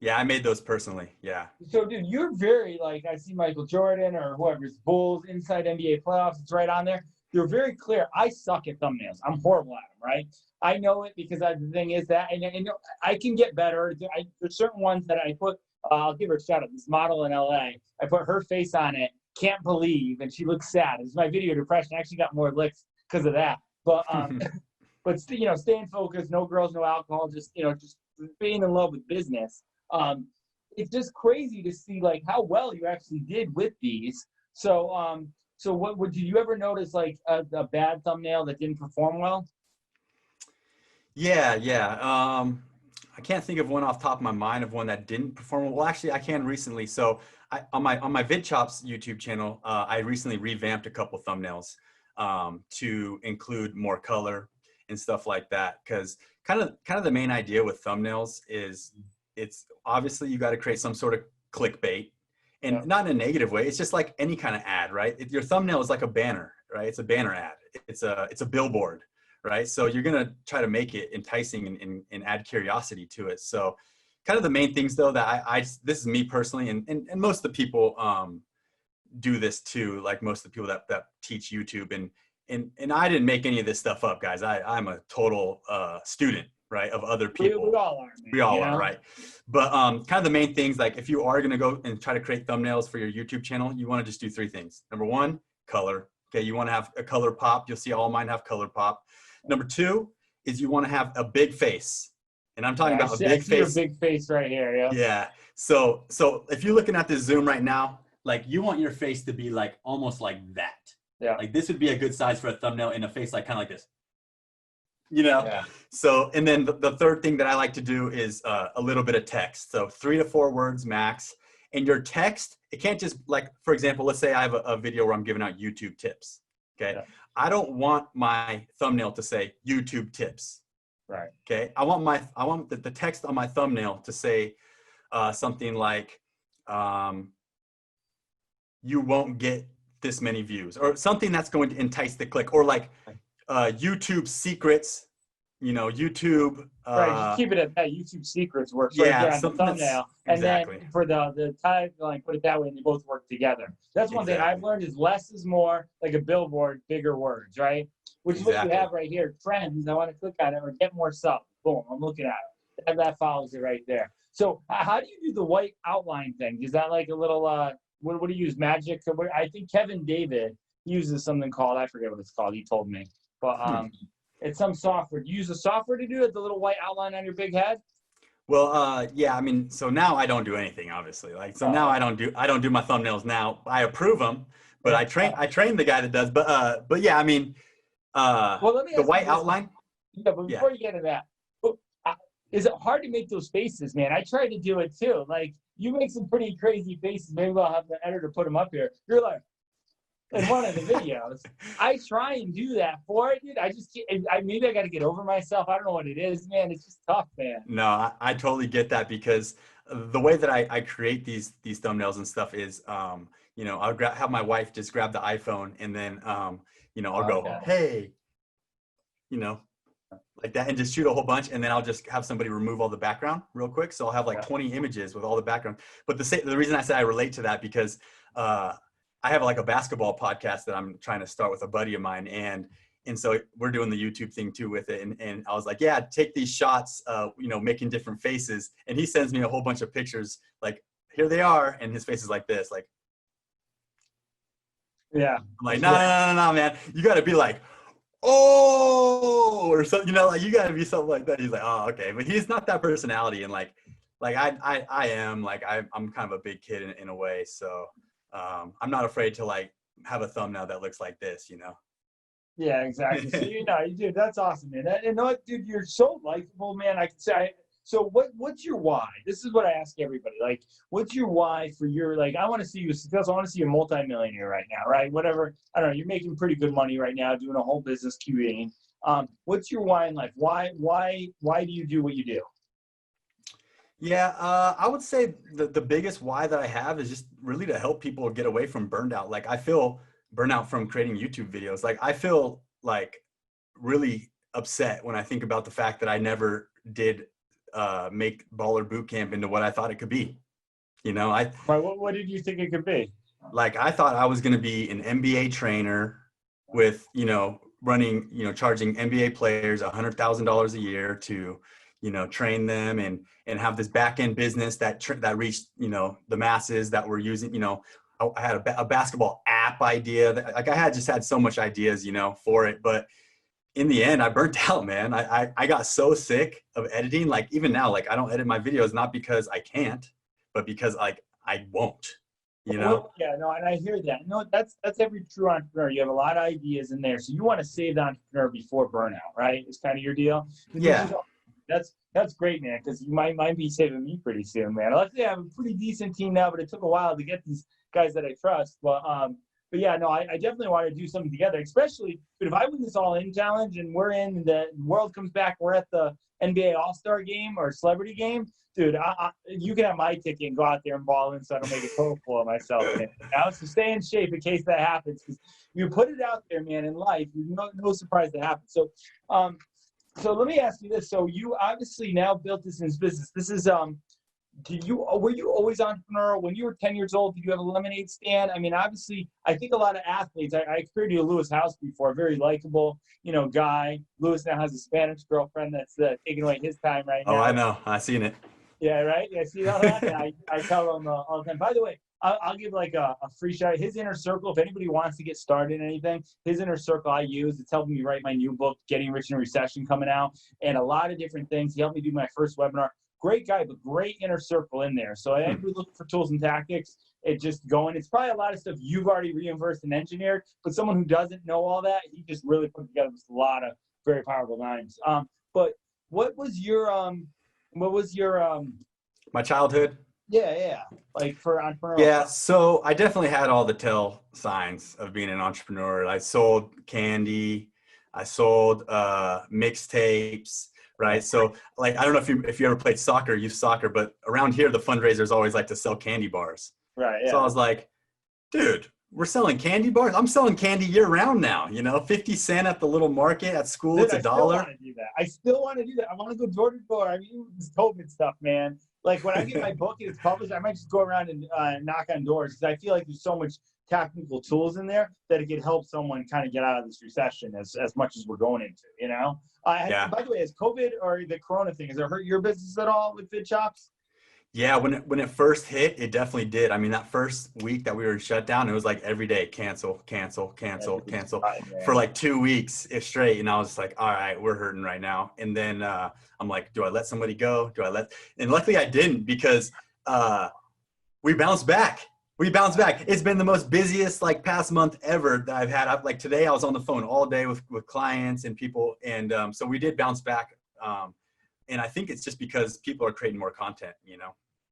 Yeah, I made those personally. Yeah. So, dude, you're very, like, I see Michael Jordan or whoever's Bulls, Inside NBA Playoffs. It's right on there. You're very clear. I suck at thumbnails. I'm horrible at them, right? I know it because the thing is that, and I can get better. There's certain ones that I put, I'll give her a shout out. This model in LA, I put her face on it. can't believe, and she looks sad. It's my video depression. I actually got more licks because of that. But but you know, staying focused, no girls, no alcohol, just just being in love with business. It's just crazy to see like how well you actually did with these. So so what did you ever notice like a bad thumbnail that didn't perform well? Yeah. I can't think of one off the top of my mind of one that didn't perform well. Well, actually, I can recently. So on my VidChops YouTube channel, I recently revamped a couple thumbnails to include more color and stuff like that. Because kind of the main idea with thumbnails is it's obviously you got to create some sort of clickbait, and not in a negative way. It's just like any kind of ad, right? Your thumbnail is like a banner, right? It's a banner ad. It's a billboard. Right. So you're going to try to make it enticing and add curiosity to it. So kind of the main things though, that this is me personally, and most of the people do this too. Like most of the people that teach YouTube and I didn't make any of this stuff up, guys. I'm a total student, right, of other people. We all are, man, we all are, right? But kind of the main things, like if you are going to go and try to create thumbnails for your YouTube channel, you want to just do 3 things. Number 1, color. Okay. You want to have a color pop. You'll see all mine have color pop. Number 2 is you want to have a big face. And I'm talking about a big face. Your big face right here. Yeah. Yeah. So if you're looking at this Zoom right now, like you want your face to be like almost like that. Yeah. Like this would be a good size for a thumbnail, in a face like kind of like this. Yeah. So, and then the third thing that I like to do is a little bit of text. So 3 to 4 words max. And your text, it can't just, like, for example, let's say I have a video where I'm giving out YouTube tips. Okay. Yeah. I don't want my thumbnail to say YouTube tips. Right. Okay. I want the text on my thumbnail to say something like, you won't get this many views, or something that's going to entice the click, or like YouTube secrets, YouTube. Right. Just keep it at that. YouTube secrets works right there on the thumbnail. And exactly. Then for the type, like put it that way, and they both work together. That's one thing I've learned is less is more, like a billboard, bigger words, right? Which is what you have right here. Trends. I want to click on it, or get more subs. Boom. I'm looking at it. And that follows it right there. So how do you do the white outline thing? Is that like a little, what do you use? Magic? I think Kevin David uses something called, I forget what it's called. He told me. But it's some software. Do you use the software to do it, the little white outline on your big head? Well, yeah, I mean, so now I don't do anything, obviously. Like, so now I don't do my thumbnails now. I approve them, but I train the guy that does. But yeah, I mean, well, let me the white outline. Yeah, but before you get to that, is it hard to make those faces, man? I tried to do it too. Like, you make some pretty crazy faces. Maybe I'll have the editor put them up here. You're like, in one of the videos. I try and do that for it, dude. I just maybe I got to get over myself. I don't know what it is, man. It's just tough, man. No, I totally get that, because the way that I create these thumbnails and stuff is, I'll have my wife just grab the iPhone, and then, I'll go, hey, like that, and just shoot a whole bunch, and then I'll just have somebody remove all the background real quick. So I'll have like 20 images with all the background. But the reason I say I relate to that, because I have like a basketball podcast that I'm trying to start with a buddy of mine. And so we're doing the YouTube thing too with it. And I was like, yeah, take these shots, making different faces. And he sends me a whole bunch of pictures, like, here they are. And his face is like this, like, yeah. I'm like, no, man. You got to be like, oh, or something, like you got to be something like that. He's like, oh, okay. But he's not that personality. And like I am, like, I'm kind of a big kid in a way. So I'm not afraid to like have a thumbnail that looks like this, Yeah, exactly. So you do. That's awesome, man. And dude, you're so likable, man. I can say. So what's your why? This is what I ask everybody. Like, what's your why for your, like, I want to see you successful. I want to see you a multimillionaire right now, right? Whatever. I don't know. You're making pretty good money right now, doing a whole business QAing. What's your why in life? Why do you do what you do? Yeah, I would say the biggest why that I have is just really to help people get away from burnout. Like, I feel burnout from creating YouTube videos. Like, I feel like really upset when I think about the fact that I never did make Baller Bootcamp into what I thought it could be. What did you think it could be? Like, I thought I was going to be an NBA trainer with, running, charging NBA players $100,000 a year to, train them and have this back end business that reached, the masses that were using, I had a basketball app idea. Like I had so much ideas, for it. But in the end, I burnt out, man. I got so sick of editing. Like even now, like I don't edit my videos, not because I can't, but because like I won't, Well, yeah, no, and I hear that. No, that's every true entrepreneur. You have a lot of ideas in there, so you want to save the entrepreneur before burnout, right? It's kind of your deal. Yeah. That's great, man, because you might be saving me pretty soon, man. Luckily, I have a pretty decent team now, but it took a while to get these guys that I trust. But yeah, no, I definitely want to do something together, especially but if I win this all-in challenge and we're in the world comes back, we're at the NBA All-Star game or celebrity game, dude, you can have my ticket and go out there and ball in so I don't make a total fool of myself, man. So stay in shape in case that happens, because you put it out there, man, in life, no surprise that happens. So let me ask you this. So you obviously now built this in business. This is were you always entrepreneurial? When you were 10 years old, did you have a lemonade stand? I mean, obviously, I think a lot of athletes, I experienced you Lewis House before, very likable, guy. Lewis now has a Spanish girlfriend that's taking away his time right now. Oh, I know. I've seen it. Yeah, right? Yeah, see all that? Yeah, I tell him all the time. By the way, I'll give like a free shout. His inner circle, if anybody wants to get started in anything, his inner circle I use. It's helping me write my new book, Getting Rich in a Recession, coming out, and a lot of different things. He helped me do my first webinar. Great guy, but great inner circle in there. So I would look for tools and tactics. It just going. It's probably a lot of stuff you've already reinversed and engineered, but someone who doesn't know all that, he just really put together a lot of very powerful lines. But what was your my childhood? Yeah. Like for entrepreneurial. Yeah, so I definitely had all the tell signs of being an entrepreneur. I sold candy, I sold mixtapes, right? So like I don't know if you ever played soccer, youth soccer, but around here the fundraisers always like to sell candy bars. Right. Yeah. So I was like, dude, we're selling candy bars. I'm selling candy year round now. 50 cents at the little market at school. Dude, it's $1. I still want to do that. I want to go door to door. I mean, this COVID stuff, man. Like when I get my book and it's published, I might just go around and knock on doors, because I feel like there's so much technical tools in there that it could help someone kind of get out of this recession as much as we're going into, Yeah. By the way, has COVID or the Corona thing, has it hurt your business at all with VidChops? Yeah, when it first hit, it definitely did. I mean, that first week that we were shut down, it was like every day, cancel for like 2 weeks straight. And I was like, all right, we're hurting right now. And then I'm like, do I let somebody go? And luckily I didn't, because we bounced back. It's been the most busiest like past month ever that I've had. Like today I was on the phone all day with clients and people. And so we did bounce back. And I think it's just because people are creating more content,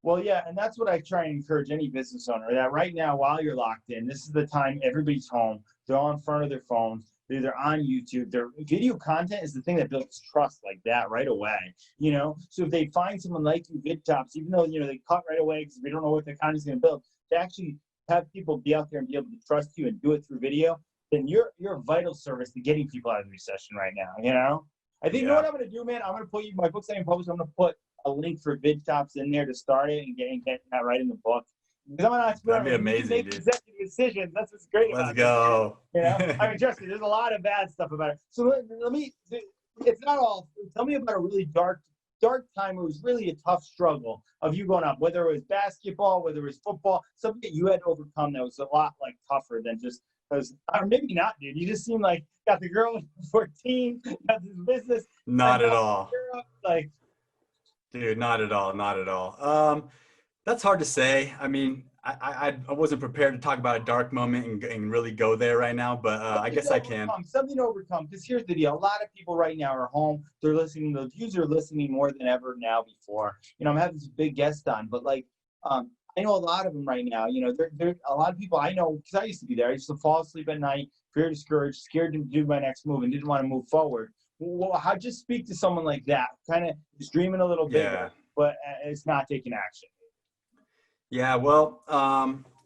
Well, yeah, and that's what I try and encourage any business owner, that right now, while you're locked in, this is the time everybody's home. They're all in front of their phones. They're either on YouTube. Their video content is the thing that builds trust like that right away, So if they find someone like you, VidChops, even though, they cut right away because we don't know what the content is going to build, to actually have people be out there and be able to trust you and do it through video, then you're a vital service to getting people out of the recession right now, I think, You know what I'm going to do, man? I'm going to put my book's getting published. I'm going to put a link for VidChops in there to start it and get that right in the book. Because I'm an entrepreneur. That'd be amazing, make dude. executive decisions. That's what's great about it. Let's go. I mean, trust me, there's a lot of bad stuff about it. So it's not all. Tell me about a really dark time. It was really a tough struggle of you going up, whether it was basketball, whether it was football, something that you had to overcome that was a lot like tougher than just. Or maybe not, dude. You just seem like got the girl at 14, got this business. Not at all. Like, dude, not at all. That's hard to say. I mean, I wasn't prepared to talk about a dark moment and really go there right now, but I guess I can. Something to overcome. Because here's the deal: a lot of people right now are home. They're listening. The views are listening more than ever now before. I'm having this big guest on, but like, I know a lot of them right now. There a lot of people I know, because I used to be there. I used to fall asleep at night, very discouraged, scared to do my next move, and didn't want to move forward. Well, how just speak to someone like that? Kind of is dreaming a little bit, but it's not taking action. Yeah, well,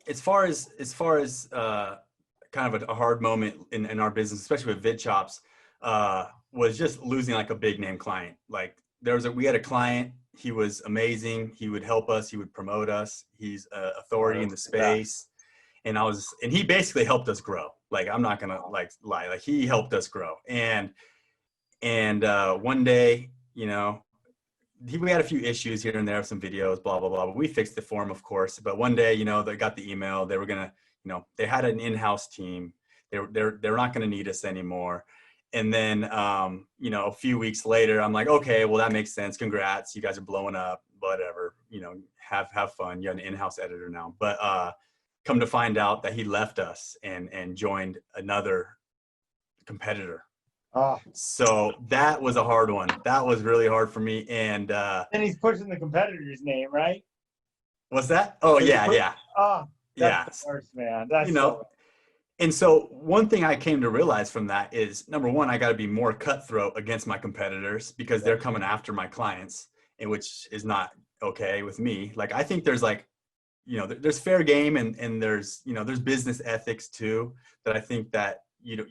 as far as kind of a hard moment in our business, especially with VidChops, was just losing like a big name client. Like we had a client. He was amazing. He would help us. He would promote us. He's an authority in the space. And he basically helped us grow. Like, I'm not going to lie. Like, he helped us grow. And one day, we had a few issues here and there, some videos, blah, blah, blah, but we fixed it for him, of course. But one day, they got the email, they were going to, they had an in-house team. They're not going to need us anymore. And then, a few weeks later, I'm like, okay, well, that makes sense. Congrats. You guys are blowing up, whatever, have fun. You have an in-house editor now. But come to find out that he left us and joined another competitor. Oh. So that was a hard one. That was really hard for me. And he's pushing the competitor's name, right? What's that? Oh, yeah. Oh, that's the worst, man. That's And so one thing I came to realize from that is, number one, I got to be more cutthroat against my competitors because they're coming after my clients, and which is not okay with me. Like, I think there's there's fair game and there's, there's business ethics too, that I think that,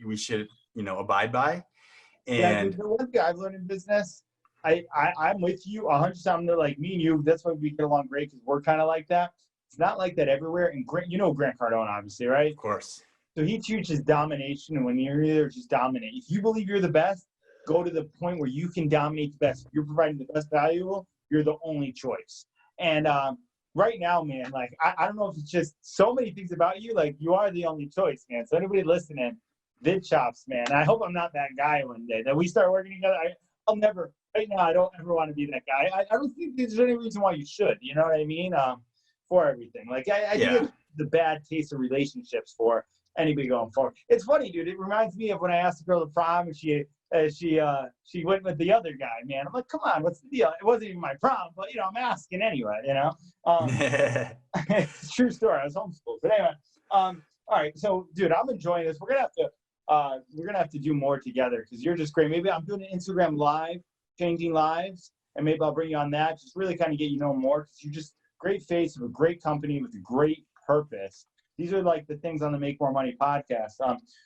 we should, abide by. And the one thing I've learned in business, I'm with you 100%. I'm like, me and you, that's why we get along great, because we're kind of like that. It's not like that everywhere. And Grant Cardone, obviously, right? Of course. So he teaches domination, and when you're there, just dominate. If you believe you're the best, go to the point where you can dominate the best. If you're providing the best value, you're the only choice. And right now, man, like, I don't know if it's just so many things about you, like, you are the only choice, man. So anybody listening, VidChops, man, I hope I'm not that guy one day that we start working together. I'll never, right now, I don't ever want to be that guy. I don't think there's any reason why you should, you know what I mean? For everything. Like, I think the bad taste of relationships for anybody going forward. It's funny, dude. It reminds me of when I asked the girl to prom and she went with the other guy, man. I'm like, come on, what's the deal? It wasn't even my prom, but I'm asking anyway, It's a true story. I was homeschooled. But anyway, all right. So, dude, I'm enjoying this. We're gonna have to do more together because you're just great. Maybe I'm doing an Instagram live, changing lives, and maybe I'll bring you on that. Just really kind of get more because you're just great face of a great company with a great purpose. These are like the things on the Make More Money podcast.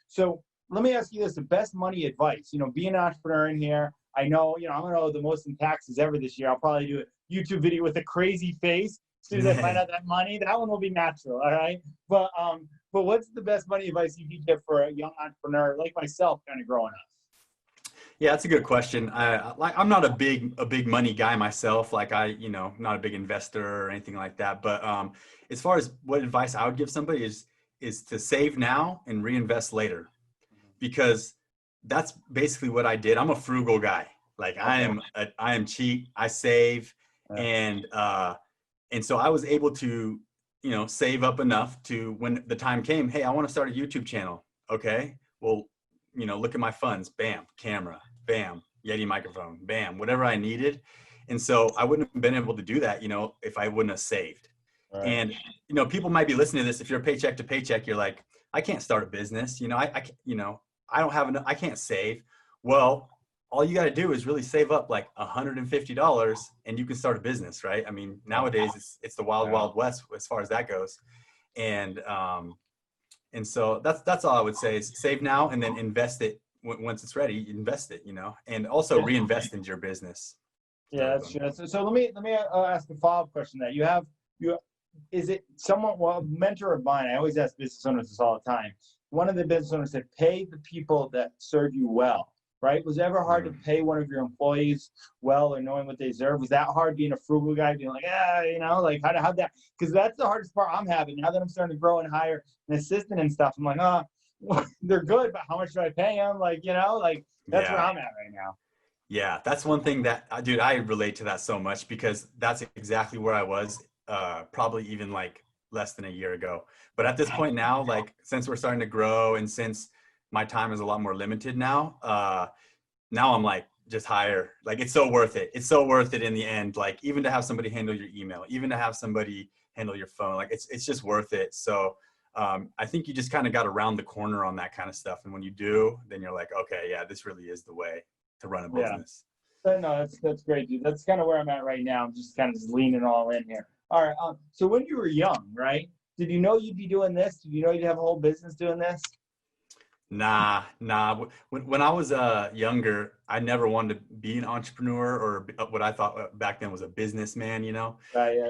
So let me ask you this, the best money advice, being an entrepreneur in here. I know, I'm going to owe the most in taxes ever this year. I'll probably do a YouTube video with a crazy face. As soon as I find out that money, that one will be natural. All right. But what's the best money advice you can give for a young entrepreneur like myself kind of growing up? Yeah, that's a good question. I'm not a big money guy myself. Like, not a big investor or anything like that. But as far as what advice I would give somebody is to save now and reinvest later, because that's basically what I did. I'm a frugal guy. Like, I am cheap. I save, and so I was able to save up enough to, when the time came, hey, I want to start a YouTube channel. Okay, well, look at my funds. Bam, camera. Bam, Yeti microphone. Bam, whatever I needed. And so I wouldn't have been able to do that, if I wouldn't have saved. Right. And, people might be listening to this. If you're paycheck to paycheck, you're like, I can't start a business. I don't have enough. I can't save. Well, all you got to do is really save up like $150 and you can start a business, right? I mean, nowadays it's the wild, wild west as far as that goes. And so that's all I would say is save now and then invest it once it's ready. Invest it, and also reinvest into your business. Yeah, that's true. So let me ask a follow-up question. That is it someone? Well, a mentor of mine. I always ask business owners this all the time. One of the business owners said, "Pay the people that serve you well." Right? Was it ever hard to pay one of your employees well, or knowing what they deserve? Was that hard being a frugal guy, being like, like how that? Because that's the hardest part I'm having now that I'm starting to grow and hire an assistant and stuff. I'm like, well, they're good, but how much do I pay them? Like, that's where I'm at right now. Yeah, that's one thing that, dude, I relate to that so much because that's exactly where I was, probably even like less than a year ago. But at this point now, like, since we're starting to grow and since my time is a lot more limited now, now I'm like, just hire. Like, it's so worth it. It's so worth it in the end. Like, even to have somebody handle your email, even to have somebody handle your phone, like it's just worth it. So I think you just kind of got to round the corner on that kind of stuff. And when you do, then you're like, okay, yeah, this really is the way to run a business. Yeah. No, that's great, dude. That's kind of where I'm at right now. I'm just kind of just leaning all in here. All right. So when you were young, right? Did you know you'd be doing this? Did you know you'd have a whole business doing this? Nah. When I was younger, I never wanted to be an entrepreneur or what I thought back then was a businessman, Right, yeah,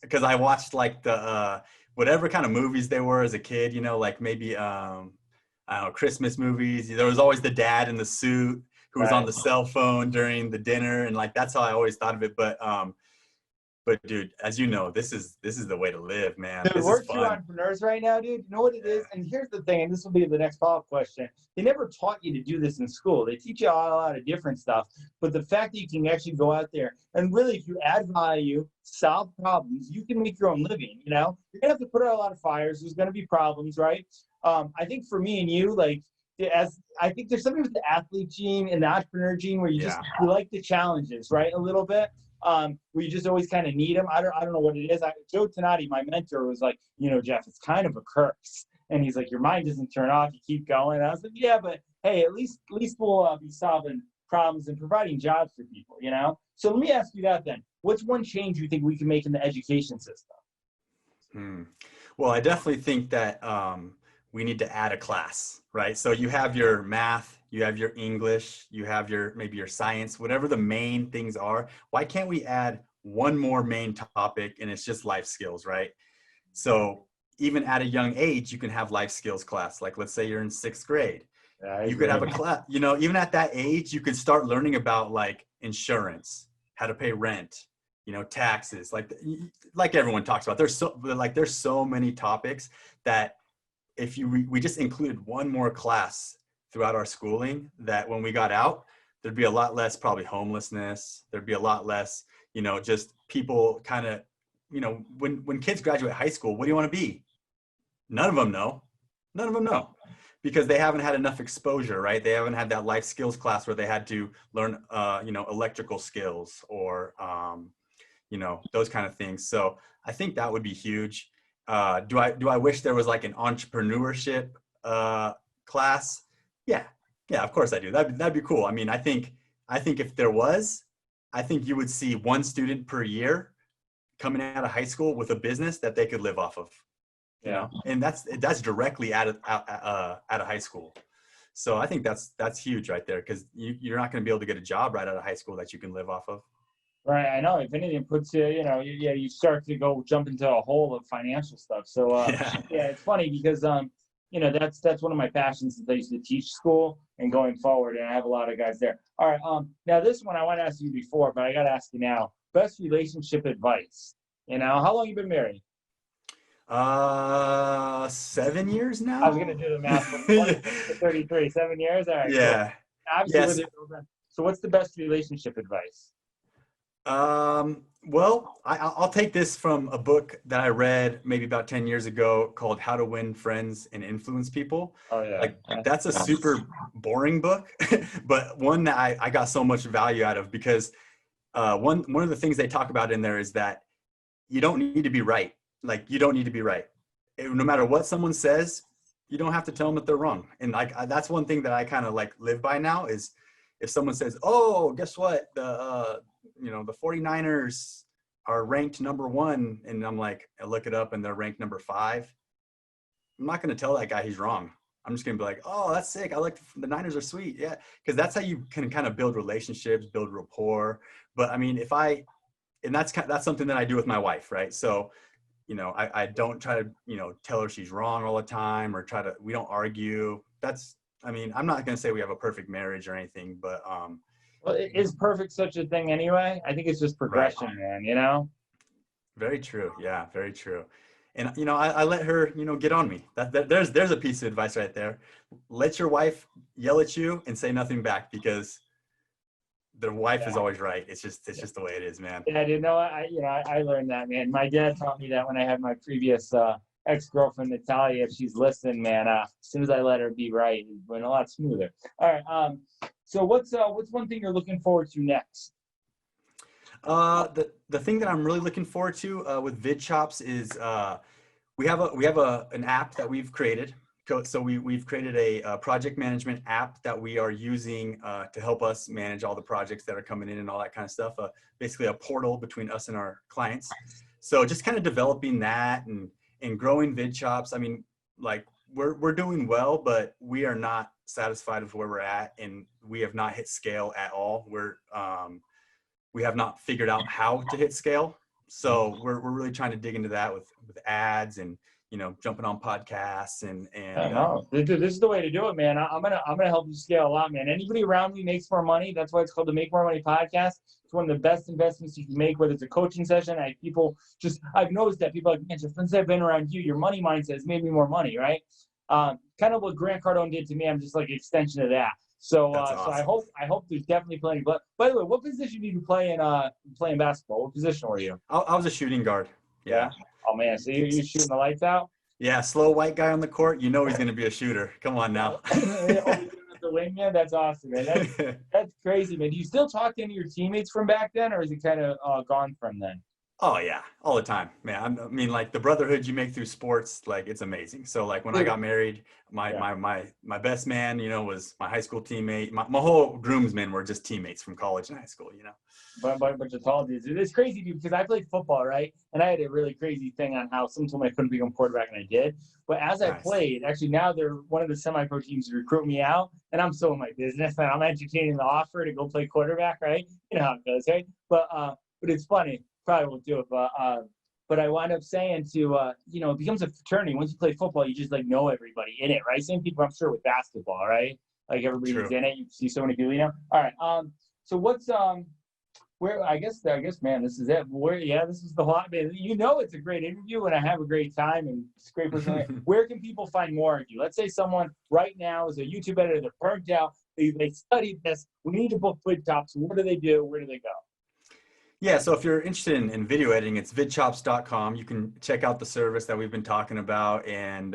because I watched like the whatever kind of movies they were as a kid, like maybe I don't know, Christmas movies. There was always the dad in the suit who was on the cell phone during the dinner. And like, that's how I always thought of it. But dude, as you know, this is the way to live, man. Dude, this we're is two fun. entrepreneurs right now, dude. You know what it is? And here's the thing, and this will be the next follow-up question. They never taught you to do this in school. They teach you all a lot of different stuff. But the fact that you can actually go out there and really, if you add value, solve problems, you can make your own living, you know? You're going to have to put out a lot of fires. There's going to be problems, right? I think for me and you, like, I think there's something with the athlete gene and the entrepreneur gene where you you like the challenges, right? A little bit. Where you just always kind of need them. I don't know what it is. Joe Tenati, my mentor, was like, you know, Jeff, it's kind of a curse. And he's like, your mind doesn't turn off. You keep going. And I was like, yeah, but hey, at least we'll be solving problems and providing jobs for people, you know? So let me ask you that then. What's one change you think we can make in the education system? Well, I definitely think that we need to add a class, right? So you have your math, you have your English, you have maybe your science, whatever the main things are. Why can't we add one more main topic, and it's just life skills, right? So even at a young age, you can have life skills class. Like, let's say you're in 6th grade. You could have a class, you know, even at that age, you could start learning about like insurance, how to pay rent, you know, taxes, like everyone talks about. There's so many topics that if we just included one more class throughout our schooling, that when we got out, there'd be a lot less probably homelessness. There'd be a lot less, you know, just people kind of, you know, when kids graduate high school, what do you want to be? None of them know. Because they haven't had enough exposure, right? They haven't had that life skills class where they had to learn, you know, electrical skills or, you know, those kind of things. So I think that would be huge. Do I wish there was like an entrepreneurship class? Yeah, of course I do. That'd be cool. I mean, I think if there was, I think you would see one student per year coming out of high school with a business that they could live off of. You know, and that's directly out of high school. So I think that's huge right there, because you're not going to be able to get a job right out of high school that you can live off of. Right, I know. If anything puts you, you know, you start to jump into a hole of financial stuff. So it's funny because you know, that's one of my passions since I used to teach school and going forward, and I have a lot of guys there. All right, now this one I want to ask you before, but I got to ask you now. Best relationship advice. You know, how long you been married? 7 years now. I was gonna do the math. 33, 7 years. All right. Yeah. Cool. Obviously, so what's the best relationship advice? Well, I'll take this from a book that I read maybe about 10 years ago called How to Win Friends and Influence People. Oh yeah. Like, that's a super boring book, but one that I got so much value out of, because one of the things they talk about in there is that you don't need to be right. Like, you don't need to be right. No matter what someone says, you don't have to tell them that they're wrong. And like, that's one thing that I kind of like live by now is, if someone says, oh, guess what? You know, the 49ers are ranked #1. And I'm like, I look it up and they're ranked #5. I'm not going to tell that guy he's wrong. I'm just going to be like, oh, that's sick. I like the Niners are sweet. Yeah. Because that's how you can kind of build relationships, build rapport. But I mean, and that's something that I do with my wife, right? So, you know, I don't try to, you know, tell her she's wrong all the time, or we don't argue. I mean, I'm not going to say we have a perfect marriage or anything, but well, is perfect such a thing anyway? I think it's just progression, right, man, you know? Very true. Yeah, very true. And, you know, I let her, you know, get on me. There's a piece of advice right there. Let your wife yell at you and say nothing back, because the wife is always right. It's just the way it is, man. Yeah, dude, no, I learned that, man. My dad taught me that when I had my previous ex-girlfriend, Natalia. If she's listening, man, as soon as I let her be right, it went a lot smoother. All right. So what's one thing you're looking forward to next? The thing that I'm really looking forward to with VidChops is we have an app that we've created. So we've created a project management app that we are using to help us manage all the projects that are coming in and all that kind of stuff. Basically a portal between us and our clients. So just kind of developing that and growing VidChops. I mean, like, we're doing well, but we are not satisfied with where we're at, and we have not hit scale at all. We have not figured out how to hit scale. So we're really trying to dig into that with ads and, jumping on podcasts I know. This is the way to do it, man. I'm gonna help you scale a lot, man. Anybody around me makes more money. That's why it's called the Make More Money podcast. It's one of the best investments you can make, whether it's a coaching session. I've noticed that people are like, man, just since I've been around you, your money mindset has made me more money, right? Kind of what Grant Cardone did to me. I'm just like an extension of that. So, That's awesome. so I hope there's definitely plenty. But by the way, what position did you play in playing basketball? What position were you? I was a shooting guard. Yeah. Oh man, so you're shooting the lights out? Yeah, slow white guy on the court. He's going to be a shooter. Come on now. The wingman? That's awesome, man. That's crazy, man. Do you still talk to any of your teammates from back then, or is it kind of gone from then? Oh yeah, all the time, man. I mean, like the brotherhood you make through sports, like it's amazing. So like when I got married, my best man, was my high school teammate. My whole groomsmen were just teammates from college and high school, But bunch of tall dudes. It's crazy, dude, because I played football, right? And I had a really crazy thing on how someone told me I couldn't become quarterback, and I did. But as I played, actually now they're one of the semi-pro teams to recruit me out, and I'm still in my business, and I'm entertaining the offer to go play quarterback, right? You know how it goes, right? But it's funny. Probably won't do it, but I wind up saying to it becomes a fraternity. Once you play football, you just like know everybody in it, right? Same people I'm sure with basketball, right? Like everybody's in it. You see so many people, All right. So what's where I guess man, this is it. This is the lot, man. It's a great interview and I have a great time and it's a great person. Where can people find more of you? Let's say someone right now is a YouTube editor, they're burnt out, they studied this. We need to book VidChops. What do they do? Where do they go? Yeah, so if you're interested in video editing, it's VidChops.com. You can check out the service that we've been talking about, and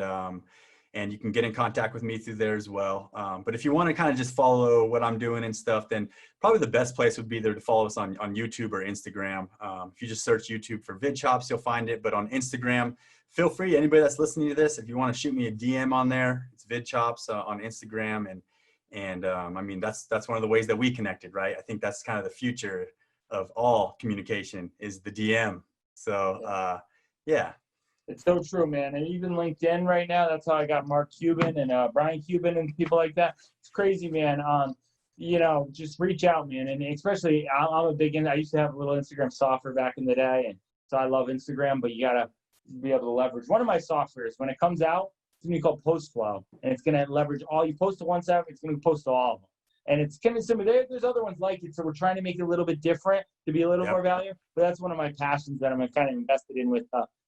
you can get in contact with me through there as well. But if you want to kind of just follow what I'm doing and stuff, then probably the best place would be there to follow us on YouTube or Instagram. If you just search YouTube for VidChops, you'll find it. But on Instagram, feel free, anybody that's listening to this, if you want to shoot me a DM on there, it's VidChops on Instagram. And I mean, that's one of the ways that we connected, right? I think that's kind of the future of all communication is the DM. So, yeah. It's so true, man. And even LinkedIn right now, that's how I got Mark Cuban and Brian Cuban and people like that. It's crazy, man. Just reach out, man. And especially, I'm a big, I used to have a little Instagram software back in the day. And so I love Instagram, but you got to be able to leverage. One of my softwares, when it comes out, it's going to be called PostFlow. And it's going to leverage you post to one side, it's going to post to all of them. And it's kind of similar. There's other ones like it, so we're trying to make it a little bit different to be a little more value. But that's one of my passions that I'm kind of invested in with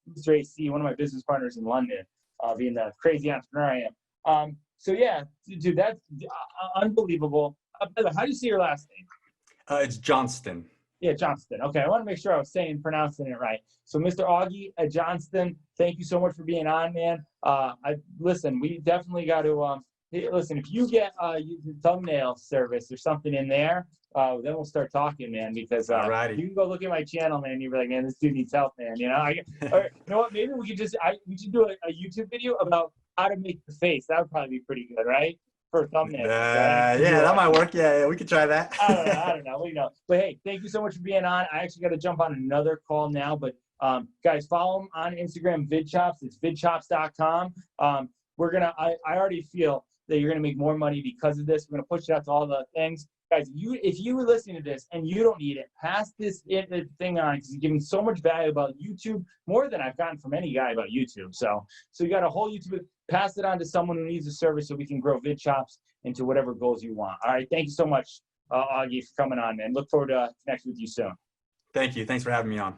Mr. AC, one of my business partners in London, being the crazy entrepreneur I am. So yeah, dude, that's unbelievable. By the way, how do you say your last name? It's Johnston. Yeah, Johnston. Okay, I want to make sure I was pronouncing it right. So Mr. Augie Johnston, thank you so much for being on, man. Listen, we definitely got to. Listen, if you get thumbnail service or something in there, then we'll start talking, man, because you can go look at my channel, man, and you'll be like, man, this dude needs help, man, Or, you know what, maybe we should do a YouTube video about how to make the face. That would probably be pretty good, right? For a thumbnail. That might work. Yeah, we could try that. I don't know. But hey, thank you so much for being on. I actually got to jump on another call now, but guys, follow him on Instagram, VidChops. It's VidChops.com. I already feel that you're going to make more money because of this. We're going to push it out to all the things. Guys, if you were listening to this and you don't need it, pass this thing on because you're giving so much value about YouTube, more than I've gotten from any guy about YouTube. So you got a whole YouTube, pass it on to someone who needs a service so we can grow VidChops into whatever goals you want. All right, thank you so much, Augie, for coming on, man. Look forward to connecting with you soon. Thank you. Thanks for having me on.